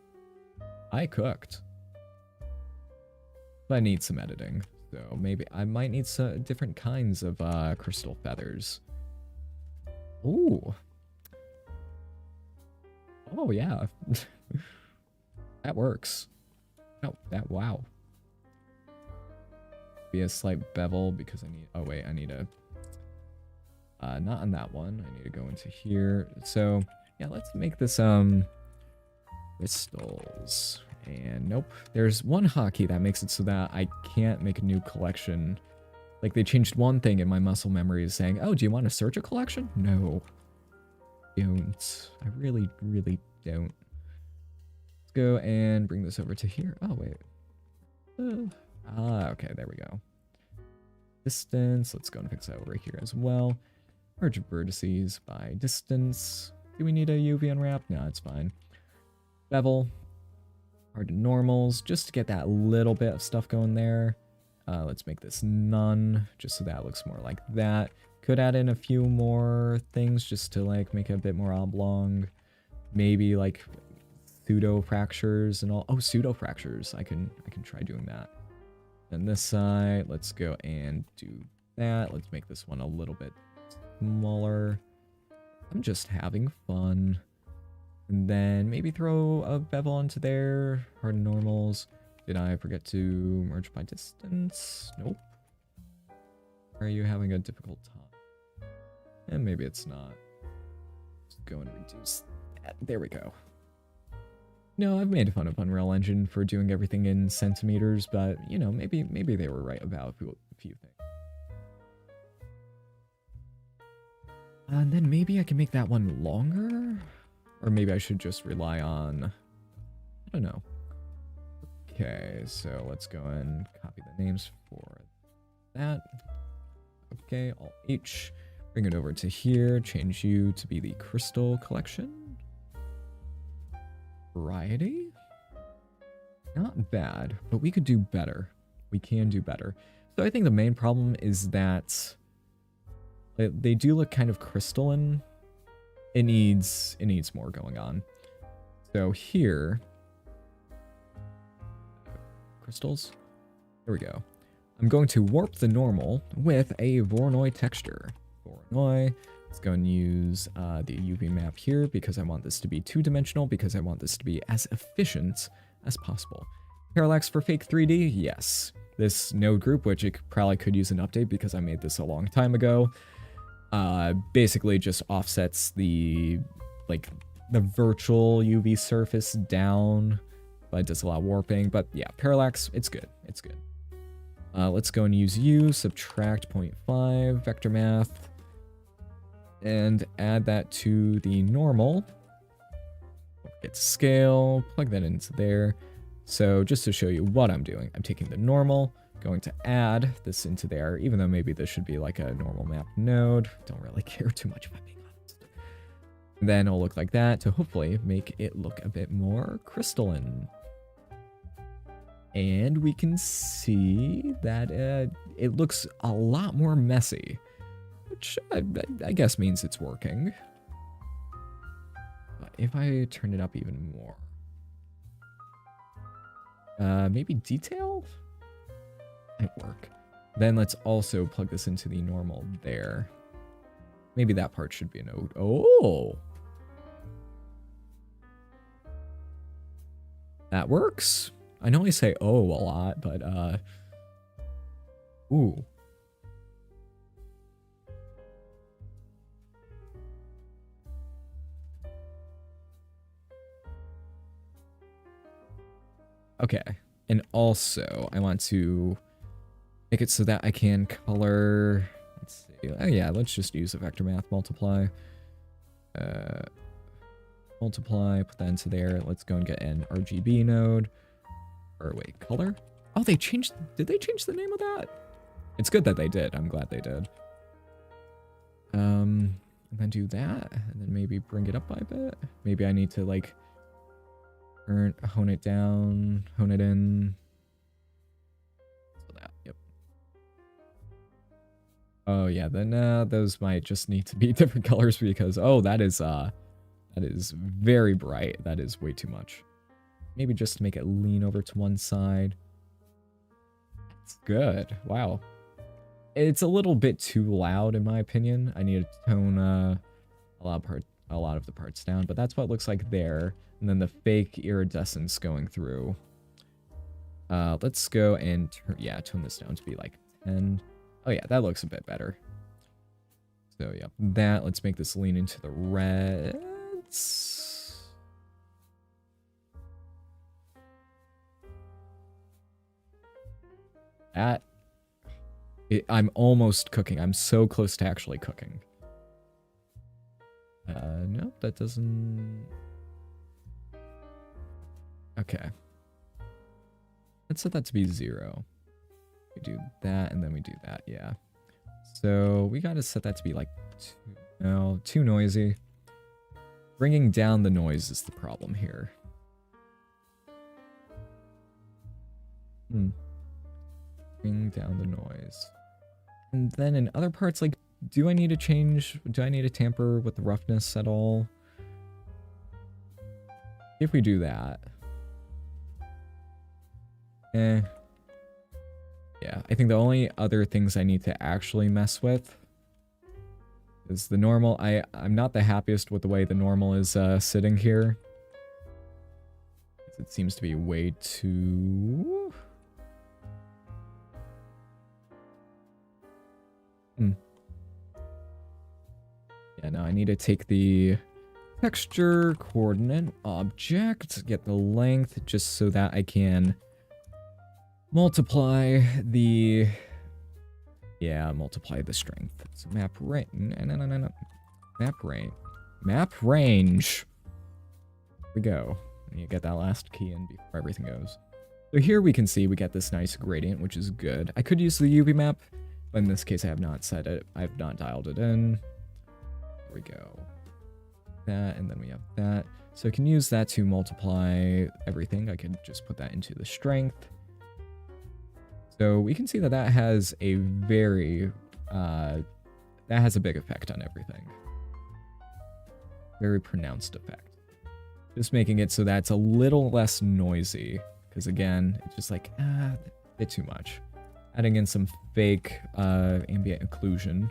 But I need some editing. So maybe I might need some different kinds of crystal feathers. Ooh. Oh, yeah. That works. Oh, wow. Be a slight bevel because I need a... not on that one. I need to go into here. So, yeah, let's make this, crystals. And nope. There's one hotkey that makes it so that I can't make a new collection. Like, they changed one thing in my muscle memory is saying, oh, do you want to search a collection? No. Don't. I really, really don't. Let's go and bring this over to here. Oh, wait. Okay, there we go. distance. Let's go and fix that over here as well. Merge vertices by distance. Do we need a UV unwrap? No, it's fine. Bevel. Hard to normals, just to get that little bit of stuff going there. Let's make this none, just so that looks more like that. Could add in a few more things just to like make it a bit more oblong. Maybe like pseudo fractures and all. Oh, pseudo fractures. I can try doing that. And this side, let's go and do that. Let's make this one a little bit smaller. I'm just having fun. And then maybe throw a bevel onto there. Hard normals. Did I forget to merge by distance? Nope. Are you having a difficult time? And maybe it's not. Just go and reduce that. There we go. No, I've made fun of Unreal Engine for doing everything in centimeters, but, you know, maybe they were right about a few things. And then maybe I can make that one longer? Or maybe I should just rely on... I don't know. Okay, so let's go and copy the names for that. Okay, Alt H. Bring it over to here. Change you to be the Crystal Collection. Variety? Not bad, but we could do better. We can do better. So I think the main problem is that they do look kind of crystalline. It needs more going on. So here, crystals. There we go. I'm going to warp the normal with a Voronoi texture. Voronoi. Let's go and use the UV map here because I want this to be two-dimensional, because I want this to be as efficient as possible. Parallax for fake 3D? Yes. This node group, which it probably could use an update because I made this a long time ago, basically just offsets the virtual UV surface down, but it does a lot of warping. But yeah, parallax, it's good. It's good. Let's go and use U, subtract 0.5, vector math, and add that to the normal. Get scale, plug that into there. So just to show you what I'm doing, I'm taking the normal, going to add this into there, even though maybe this should be like a normal map node. Don't really care too much if I'm being honest. Then it'll look like that to hopefully make it look a bit more crystalline. And we can see that it looks a lot more messy, which I guess means it's working. But if I turn it up even more, maybe detail might work. Then let's also plug this into the normal there. Maybe that part should be a node. Oh, that works. I know I say oh a lot, but ooh. Okay, and also I want to make it so that I can color, let's see, oh yeah, let's just use a vector math multiply. Multiply, put that into there. Let's go and get an RGB node. Or wait, color? Oh, they changed, did they change the name of that? It's good that they did, I'm glad they did. And then do that, and then maybe bring it up by a bit. Maybe I need to like hone it down, hone it in. So that, yep. Oh yeah, then those might just need to be different colors because, oh, that is very bright. That is way too much. Maybe just make it lean over to one side. That's good. Wow. It's a little bit too loud in my opinion. I need to tone a lot of the parts down, but that's what it looks like there. And then the fake iridescence going through. Let's go and tone this down to be like 10. Oh yeah, that looks a bit better. So yeah, let's make this lean into the reds. I'm almost cooking. I'm so close to actually cooking. Nope, that doesn't... Okay. Let's set that to be 0. We do that, and then we do that, yeah. So we gotta set that to be like too noisy. Bringing down the noise is the problem here. Bring down the noise. And then in other parts, like, do I need to tamper with the roughness at all? If we do that. Yeah, I think the only other things I need to actually mess with is the normal. I'm not the happiest with the way the normal is sitting here. It seems to be way too... Yeah, no, I need to take the texture coordinate object, get the length, just so that I can multiply the... Yeah, multiply the strength. So map range. No. Map range. Map range. Here we go. You get that last key in before everything goes. So here we can see we get this nice gradient, which is good. I could use the Eevee map, but in this case I have not set it. I have not dialed it in. Here we go. That, and then we have that. So I can use that to multiply everything. I can just put that into the strength. So we can see that that has a very, that has a big effect on everything. Very pronounced effect. Just making it so that it's a little less noisy. Because again, it's just like, a bit too much. Adding in some fake ambient occlusion.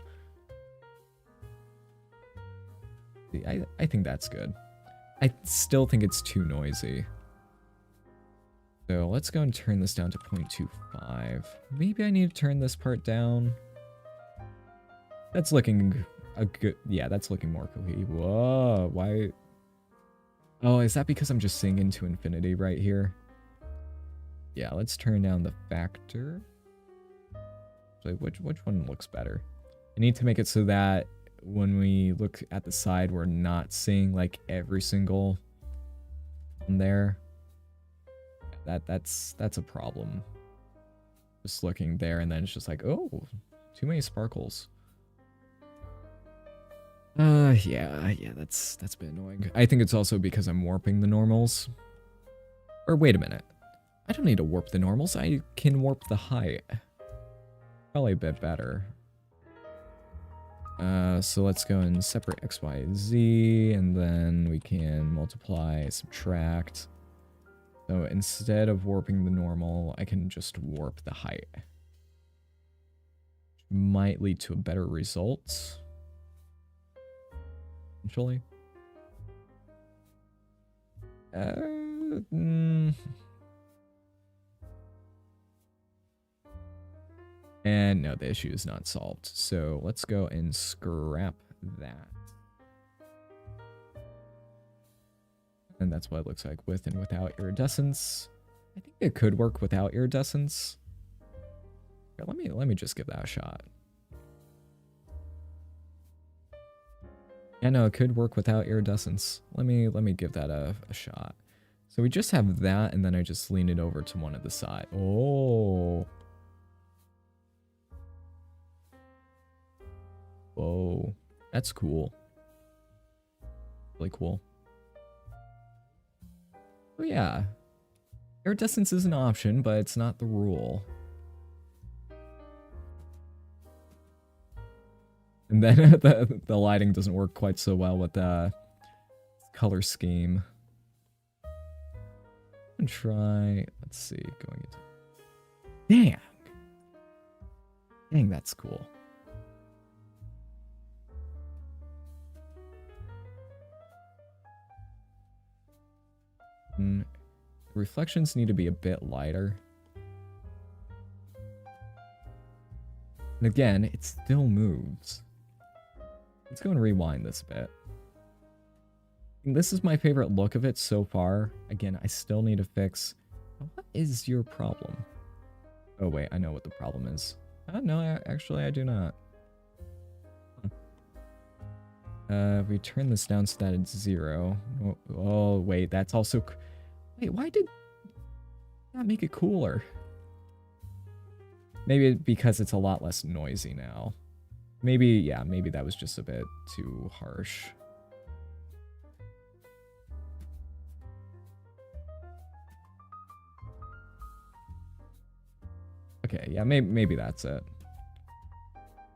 I think that's good. I still think it's too noisy. So let's go and turn this down to 0.25. Maybe I need to turn this part down. That's looking a good... Yeah, that's looking more cohesive. Whoa, why... Oh, is that because I'm just seeing into infinity right here? Yeah, let's turn down the factor. So which one looks better? I need to make it so that when we look at the side, we're not seeing like every single one there. That's a problem. Just looking there and then it's just like, oh, too many sparkles. Yeah, that's a bit annoying. I think it's also because I'm warping the normals. Or wait a minute. I don't need to warp the normals. I can warp the height. Probably a bit better. So let's go and separate X, Y, Z, and then we can multiply, subtract. So instead of warping the normal, I can just warp the height. Which might lead to a better result. Potentially. And no, the issue is not solved. So let's go and scrap that. And that's what it looks like with and without iridescence. I think it could work without iridescence. Here, let me just give that a shot. Yeah, no, it could work without iridescence. Let me give that a shot. So we just have that, and then I just lean it over to one of the side. Oh. Whoa. That's cool. Really cool. Oh yeah. Iridescence is an option, but it's not the rule. And then the lighting doesn't work quite so well with the color scheme. And try, let's see, going into... Dang, that's cool. Reflections need to be a bit lighter. And again, it still moves. Let's go and rewind this a bit. And this is my favorite look of it so far. Again, I still need to fix... What is your problem? Oh wait, I know what the problem is. No, actually I do not. We turn this down so that it's 0. Oh wait, that's also... Wait, why did that make it cooler? Maybe because it's a lot less noisy now. Maybe, yeah, maybe that was just a bit too harsh. Okay, yeah, maybe that's it.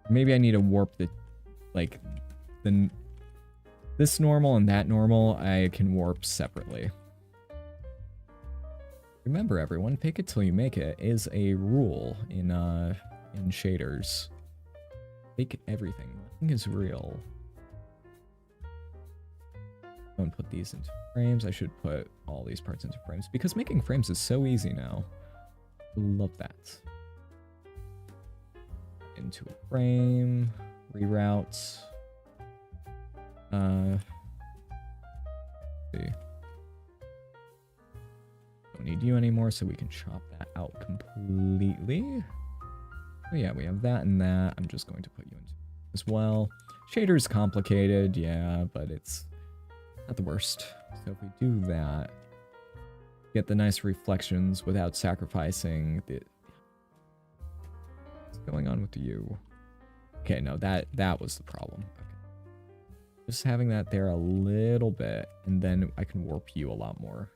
Maybe I need to warp the, like, this normal and that normal, I can warp separately. Remember, everyone, fake it till you make it is a rule in shaders. Fake everything. Nothing is real. Don't put these into frames. I should put all these parts into frames because making frames is so easy now. Love that. Into a frame, reroute. See. Don't need you anymore, so we can chop that out completely. Oh yeah, we have that and that. I'm just going to put you into as well. Shader's complicated, yeah, but it's not the worst. So if we do that, get the nice reflections without sacrificing the... What's going on with you? Okay, no, that was the problem. Okay. Just having that there a little bit, and then I can warp you a lot more.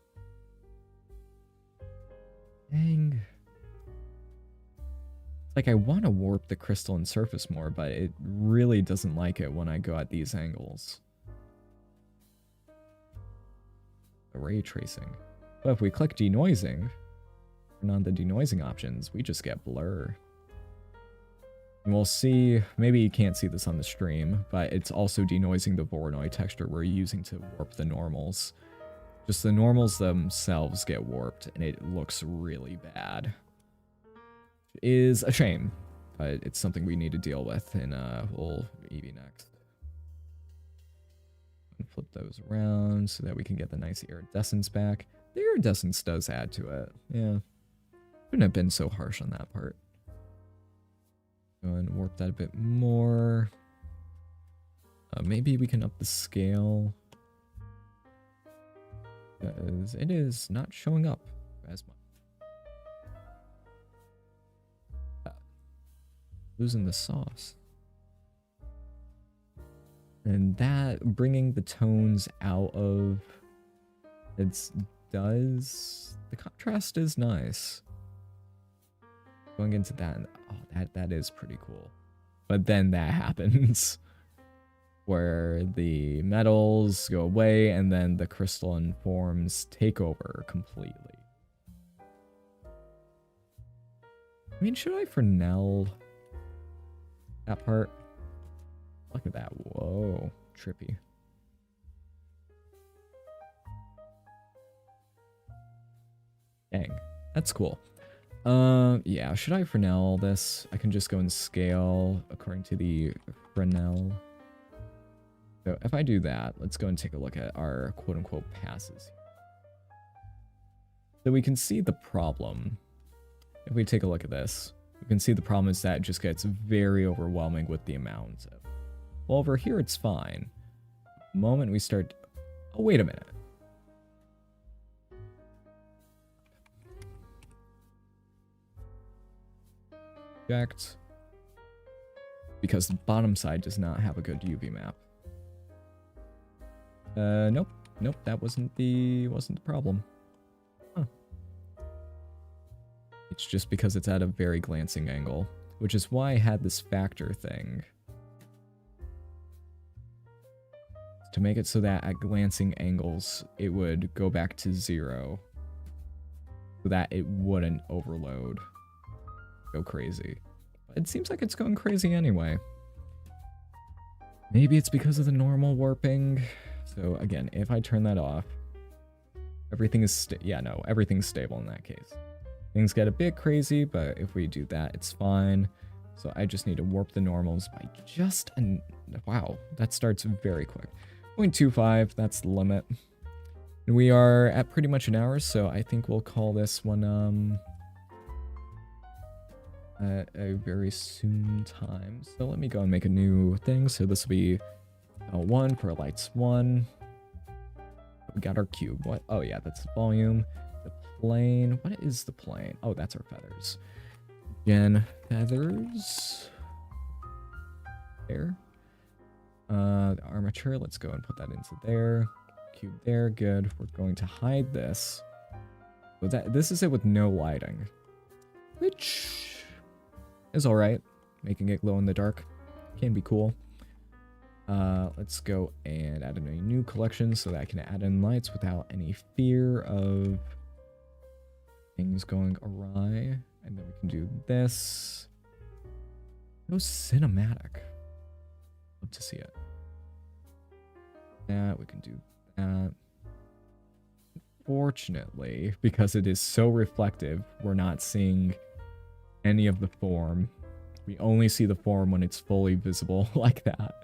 Dang. Like, I want to warp the crystalline surface more, but it really doesn't like it when I go at these angles. The ray tracing. But if we click denoising, turn on the denoising options, we just get blur. And we'll see, maybe you can't see this on the stream, but it's also denoising the Voronoi texture we're using to warp the normals. Just the normals themselves get warped, and it looks really bad. Is a shame, but it's something we need to deal with in we'll Eevee next. And flip those around so that we can get the nice iridescence back. The iridescence does add to it, yeah. Couldn't have been so harsh on that part. Go and warp that a bit more. Maybe we can up the scale. Because it is not showing up as much. Losing the sauce. And that, bringing the tones out of it does, the contrast is nice. Going into that, oh, that is pretty cool. But then that happens. Where the metals go away and then the crystalline forms take over completely. I mean, should I Fresnel that part? Look at that. Whoa. Trippy. Dang. That's cool. Yeah, should I Fresnel this? I can just go and scale according to the Fresnel. So if I do that, let's go and take a look at our quote-unquote passes. So we can see the problem. If we take a look at this, we can see the problem is that it just gets very overwhelming with the amount. Well, over here it's fine. The moment we start... Oh, wait a minute. Object. Because the bottom side does not have a good UV map. Nope. Nope, that wasn't the problem. Huh. It's just because it's at a very glancing angle, which is why I had this factor thing. To make it so that at glancing angles, it would go back to 0. So that it wouldn't overload. Go crazy. It seems like it's going crazy anyway. Maybe it's because of the normal warping. So again, if I turn that off, everything is everything's stable in that case. Things get a bit crazy, but if we do that, it's fine. So I just need to warp the normals by just wow, that starts very quick. 0.25, that's the limit. And we are at pretty much an hour, so I think we'll call this one at a very soon time. So let me go and make a new thing. So this will be 1 for lights 1. We got our cube. What? Oh yeah, that's the volume. The plane. What is the plane? Oh, that's our feathers. Gen feathers. There. The armature, let's go and put that into there. Cube there, good. We're going to hide this. So this is it with no lighting. Which is alright. Making it glow in the dark can be cool. Let's go and add in a new collection so that I can add in lights without any fear of things going awry. And then we can do this. No cinematic. Love to see it. That, we can do that. Fortunately, because it is so reflective, we're not seeing any of the form. We only see the form when it's fully visible like that.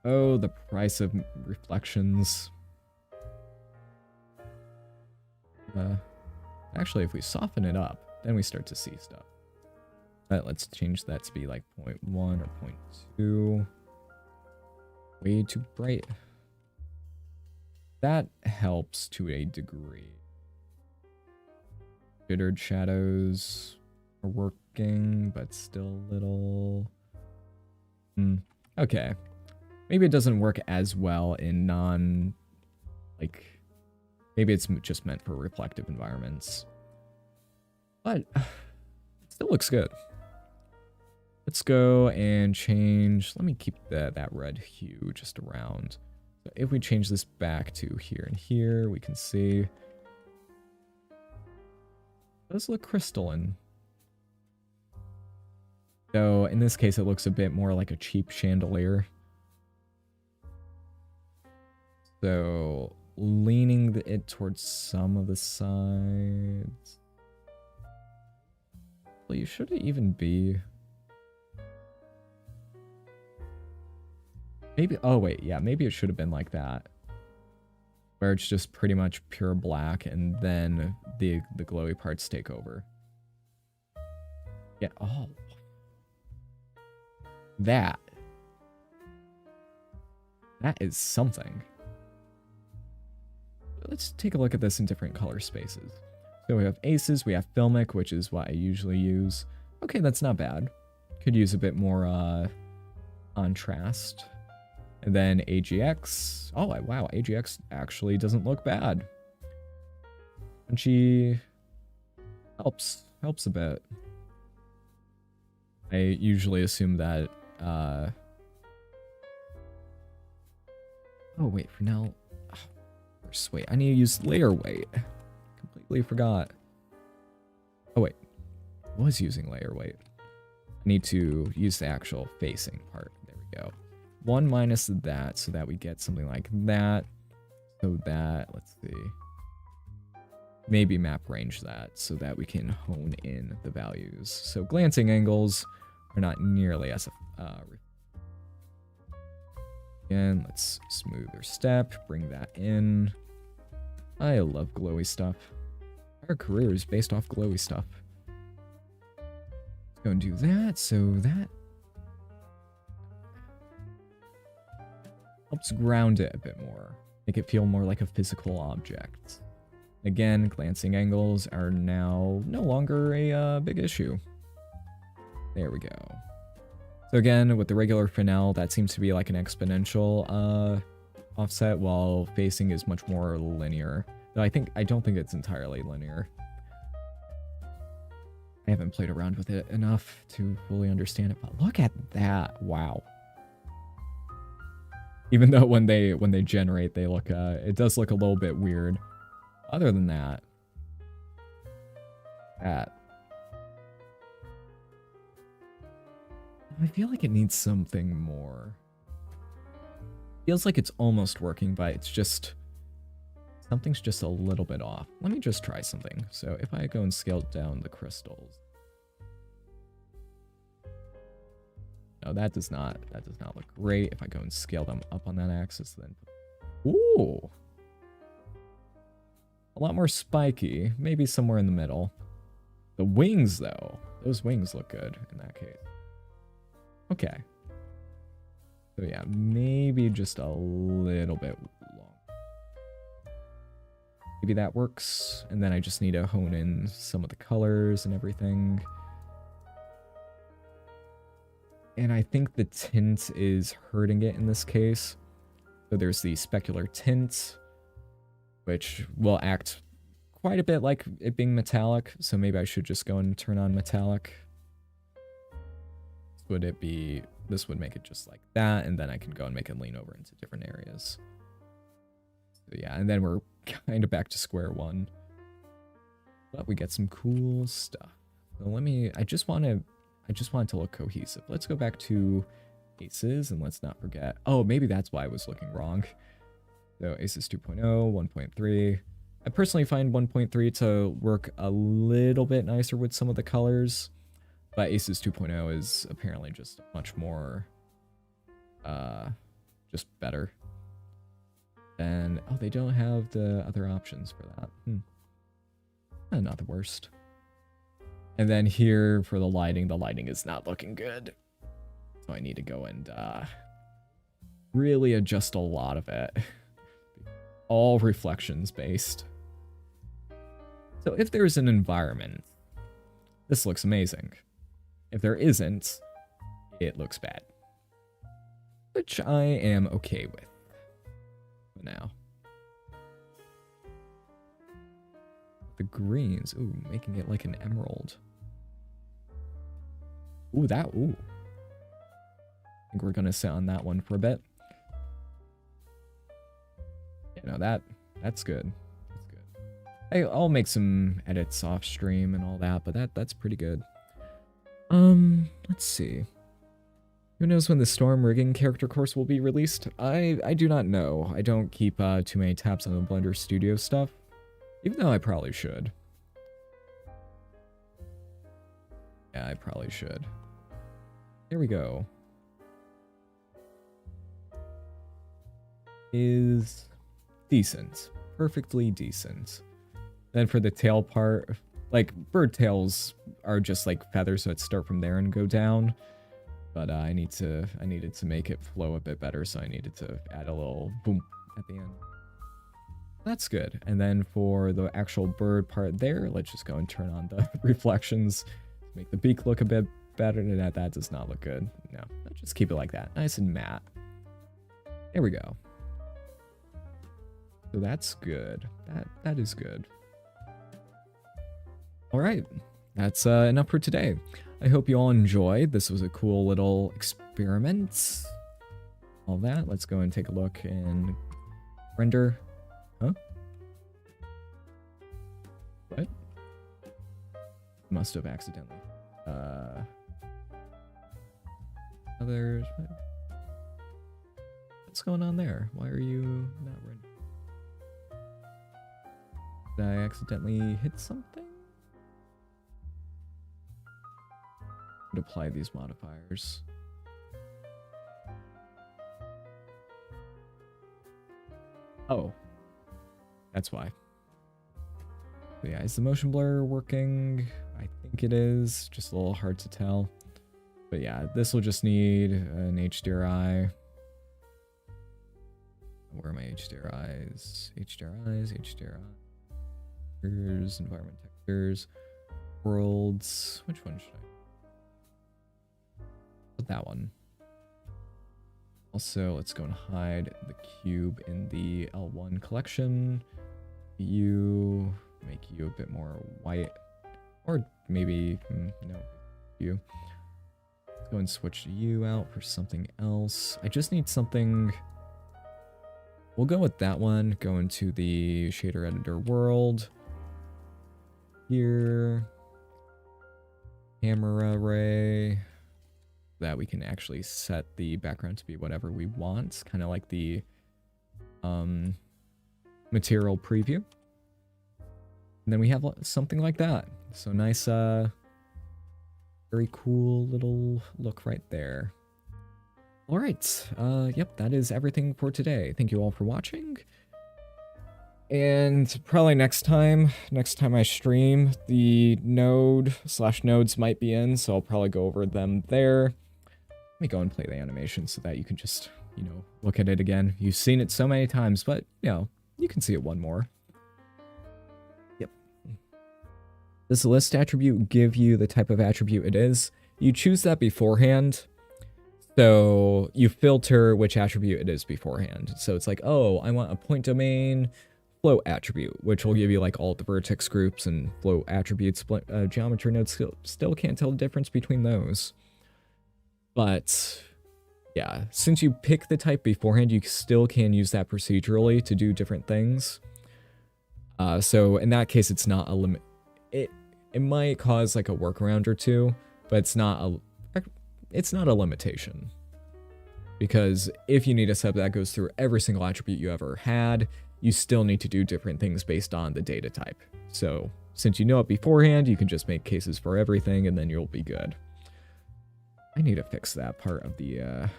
Oh, the price of reflections. Actually, if we soften it up, then we start to see stuff. But let's change that to be like 0.1 or 0.2. Way too bright. That helps to a degree. Jittered shadows are working, but still a little... Okay. Maybe it doesn't work as well in like... Maybe it's just meant for reflective environments. But it still looks good. Let's go and change... Let me keep that red hue just around. So if we change this back to here and here, we can see... It does look crystalline. So in this case, it looks a bit more like a cheap chandelier. So leaning it towards some of the sides. Well, you should even be... Maybe, oh wait, yeah, maybe it should have been like that. Where it's just pretty much pure black and then the glowy parts take over. Yeah, oh. That is something. Let's take a look at this in different color spaces. So we have aces, we have filmic, which is what I usually use. Okay, that's not bad. Could use a bit more contrast. And then AGX. Oh, wow, AGX actually doesn't look bad. Punchy helps a bit. I usually assume that, oh wait, for now, wait, I need to use layer weight. Completely forgot. Oh wait, was using layer weight. I need to use the actual facing part. There we go. 1 minus that so that we get something like that. So that, let's see. Maybe map range that so that we can hone in the values. So glancing angles are not nearly as again, let's smoother step, bring that in. I love glowy stuff. Our career is based off glowy stuff. Let's go and do that, so that helps ground it a bit more. Make it feel more like a physical object. Again, glancing angles are now no longer a big issue. There we go. So again, with the regular Finel, that seems to be like an exponential offset, while facing is much more linear. Though I don't think it's entirely linear. I haven't played around with it enough to fully understand it, but look at that. Wow. Even though when they generate, they look it does look a little bit weird. Other than that, I feel like it needs something more. Feels like it's almost working, but it's just something's just a little bit off. Let me just try something. So if I go and scale down the crystals. No, that does not look great. If I go and scale them up on that axis, then ooh. A lot more spiky, maybe somewhere in the middle. The wings though, those wings look good in that case. Okay. So yeah, maybe just a little bit long. Maybe that works. And then I just need to hone in some of the colors and everything. And I think the tint is hurting it in this case. So there's the specular tint, which will act quite a bit like it being metallic. So maybe I should just go and turn on metallic. This would make it just like that, and then I can go and make it lean over into different areas. So yeah, and then we're kind of back to square one. But we get some cool stuff. So I just want it to look cohesive. Let's go back to Aces, and let's not forget. Oh, maybe that's why I was looking wrong. So Aces 2.0, 1.3. I personally find 1.3 to work a little bit nicer with some of the colors. But Aces 2.0 is apparently just much more, just better. And, oh, they don't have the other options for that. Not the worst. And then here for the lighting is not looking good. So I need to go and, really adjust a lot of it. All reflections based. So if there's an environment, this looks amazing. If there isn't, it looks bad. Which I am okay with for now. The greens, ooh, making it like an emerald. Ooh, ooh. I think we're gonna sit on that one for a bit. You know, that's good. That's good. I'll make some edits off stream and all that, but that's pretty good. Let's see. Who knows when the Storm Rigging character course will be released? I do not know. I don't keep too many tabs on the Blender Studio stuff, even though I probably should. Yeah, I probably should. There we go. Is decent. Perfectly decent. Then for the tail part, like, bird tails are just like feathers that start from there and go down. But I needed to make it flow a bit better, so I needed to add a little boom at the end. That's good. And then for the actual bird part there, let's just go and turn on the reflections. Make the beak look a bit better. That does not look good. No, let's just keep it like that. Nice and matte. There we go. So that's good. That is good. All right, that's enough for today. I hope you all enjoyed. This was a cool little experiment. All that. Let's go and take a look and render. Huh? What? Must have accidentally. Others. What's going on there? Why are you not rendering? Did I accidentally hit something? Apply these modifiers. Oh, that's why. But yeah, is the motion blur working? I think it is, just a little hard to tell. But yeah, this will just need an HDRI. Where are my HDRIs? HDRI. Textures, environment textures, worlds. Which one should I? Put that one. Also, let's go and hide the cube in the L1 collection. Make you a bit more white, or maybe no, you. Let's go and switch you out for something else. I just need something. We'll go with that one. Go into the shader editor world. Here, camera ray. That we can actually set the background to be whatever we want, kind of like the material preview. And then we have something like that. So nice, very cool little look right there. All right, yep, that is everything for today. Thank you all for watching. And probably next time I stream, the nodes might be in, so I'll probably go over them there. Let me go and play the animation so that you can just, look at it again. You've seen it so many times, but, you can see it one more. Yep. Does the list attribute give you the type of attribute it is? You choose that beforehand. So you filter which attribute it is beforehand. So it's like, oh, I want a point domain float attribute, which will give you like all the vertex groups and float attributes. Geometry nodes still can't tell the difference between those. But yeah, since you pick the type beforehand, you still can use that procedurally to do different things. So in that case, it's not a limit. It might cause like a workaround or two, but it's not a limitation. Because if you need a sub that goes through every single attribute you ever had, you still need to do different things based on the data type. So since you know it beforehand, you can just make cases for everything and then you'll be good. I need to fix that part of the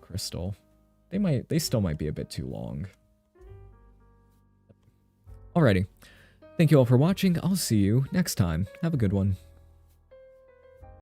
crystal. They still might be a bit too long. Alrighty. Thank you all for watching. I'll see you next time. Have a good one.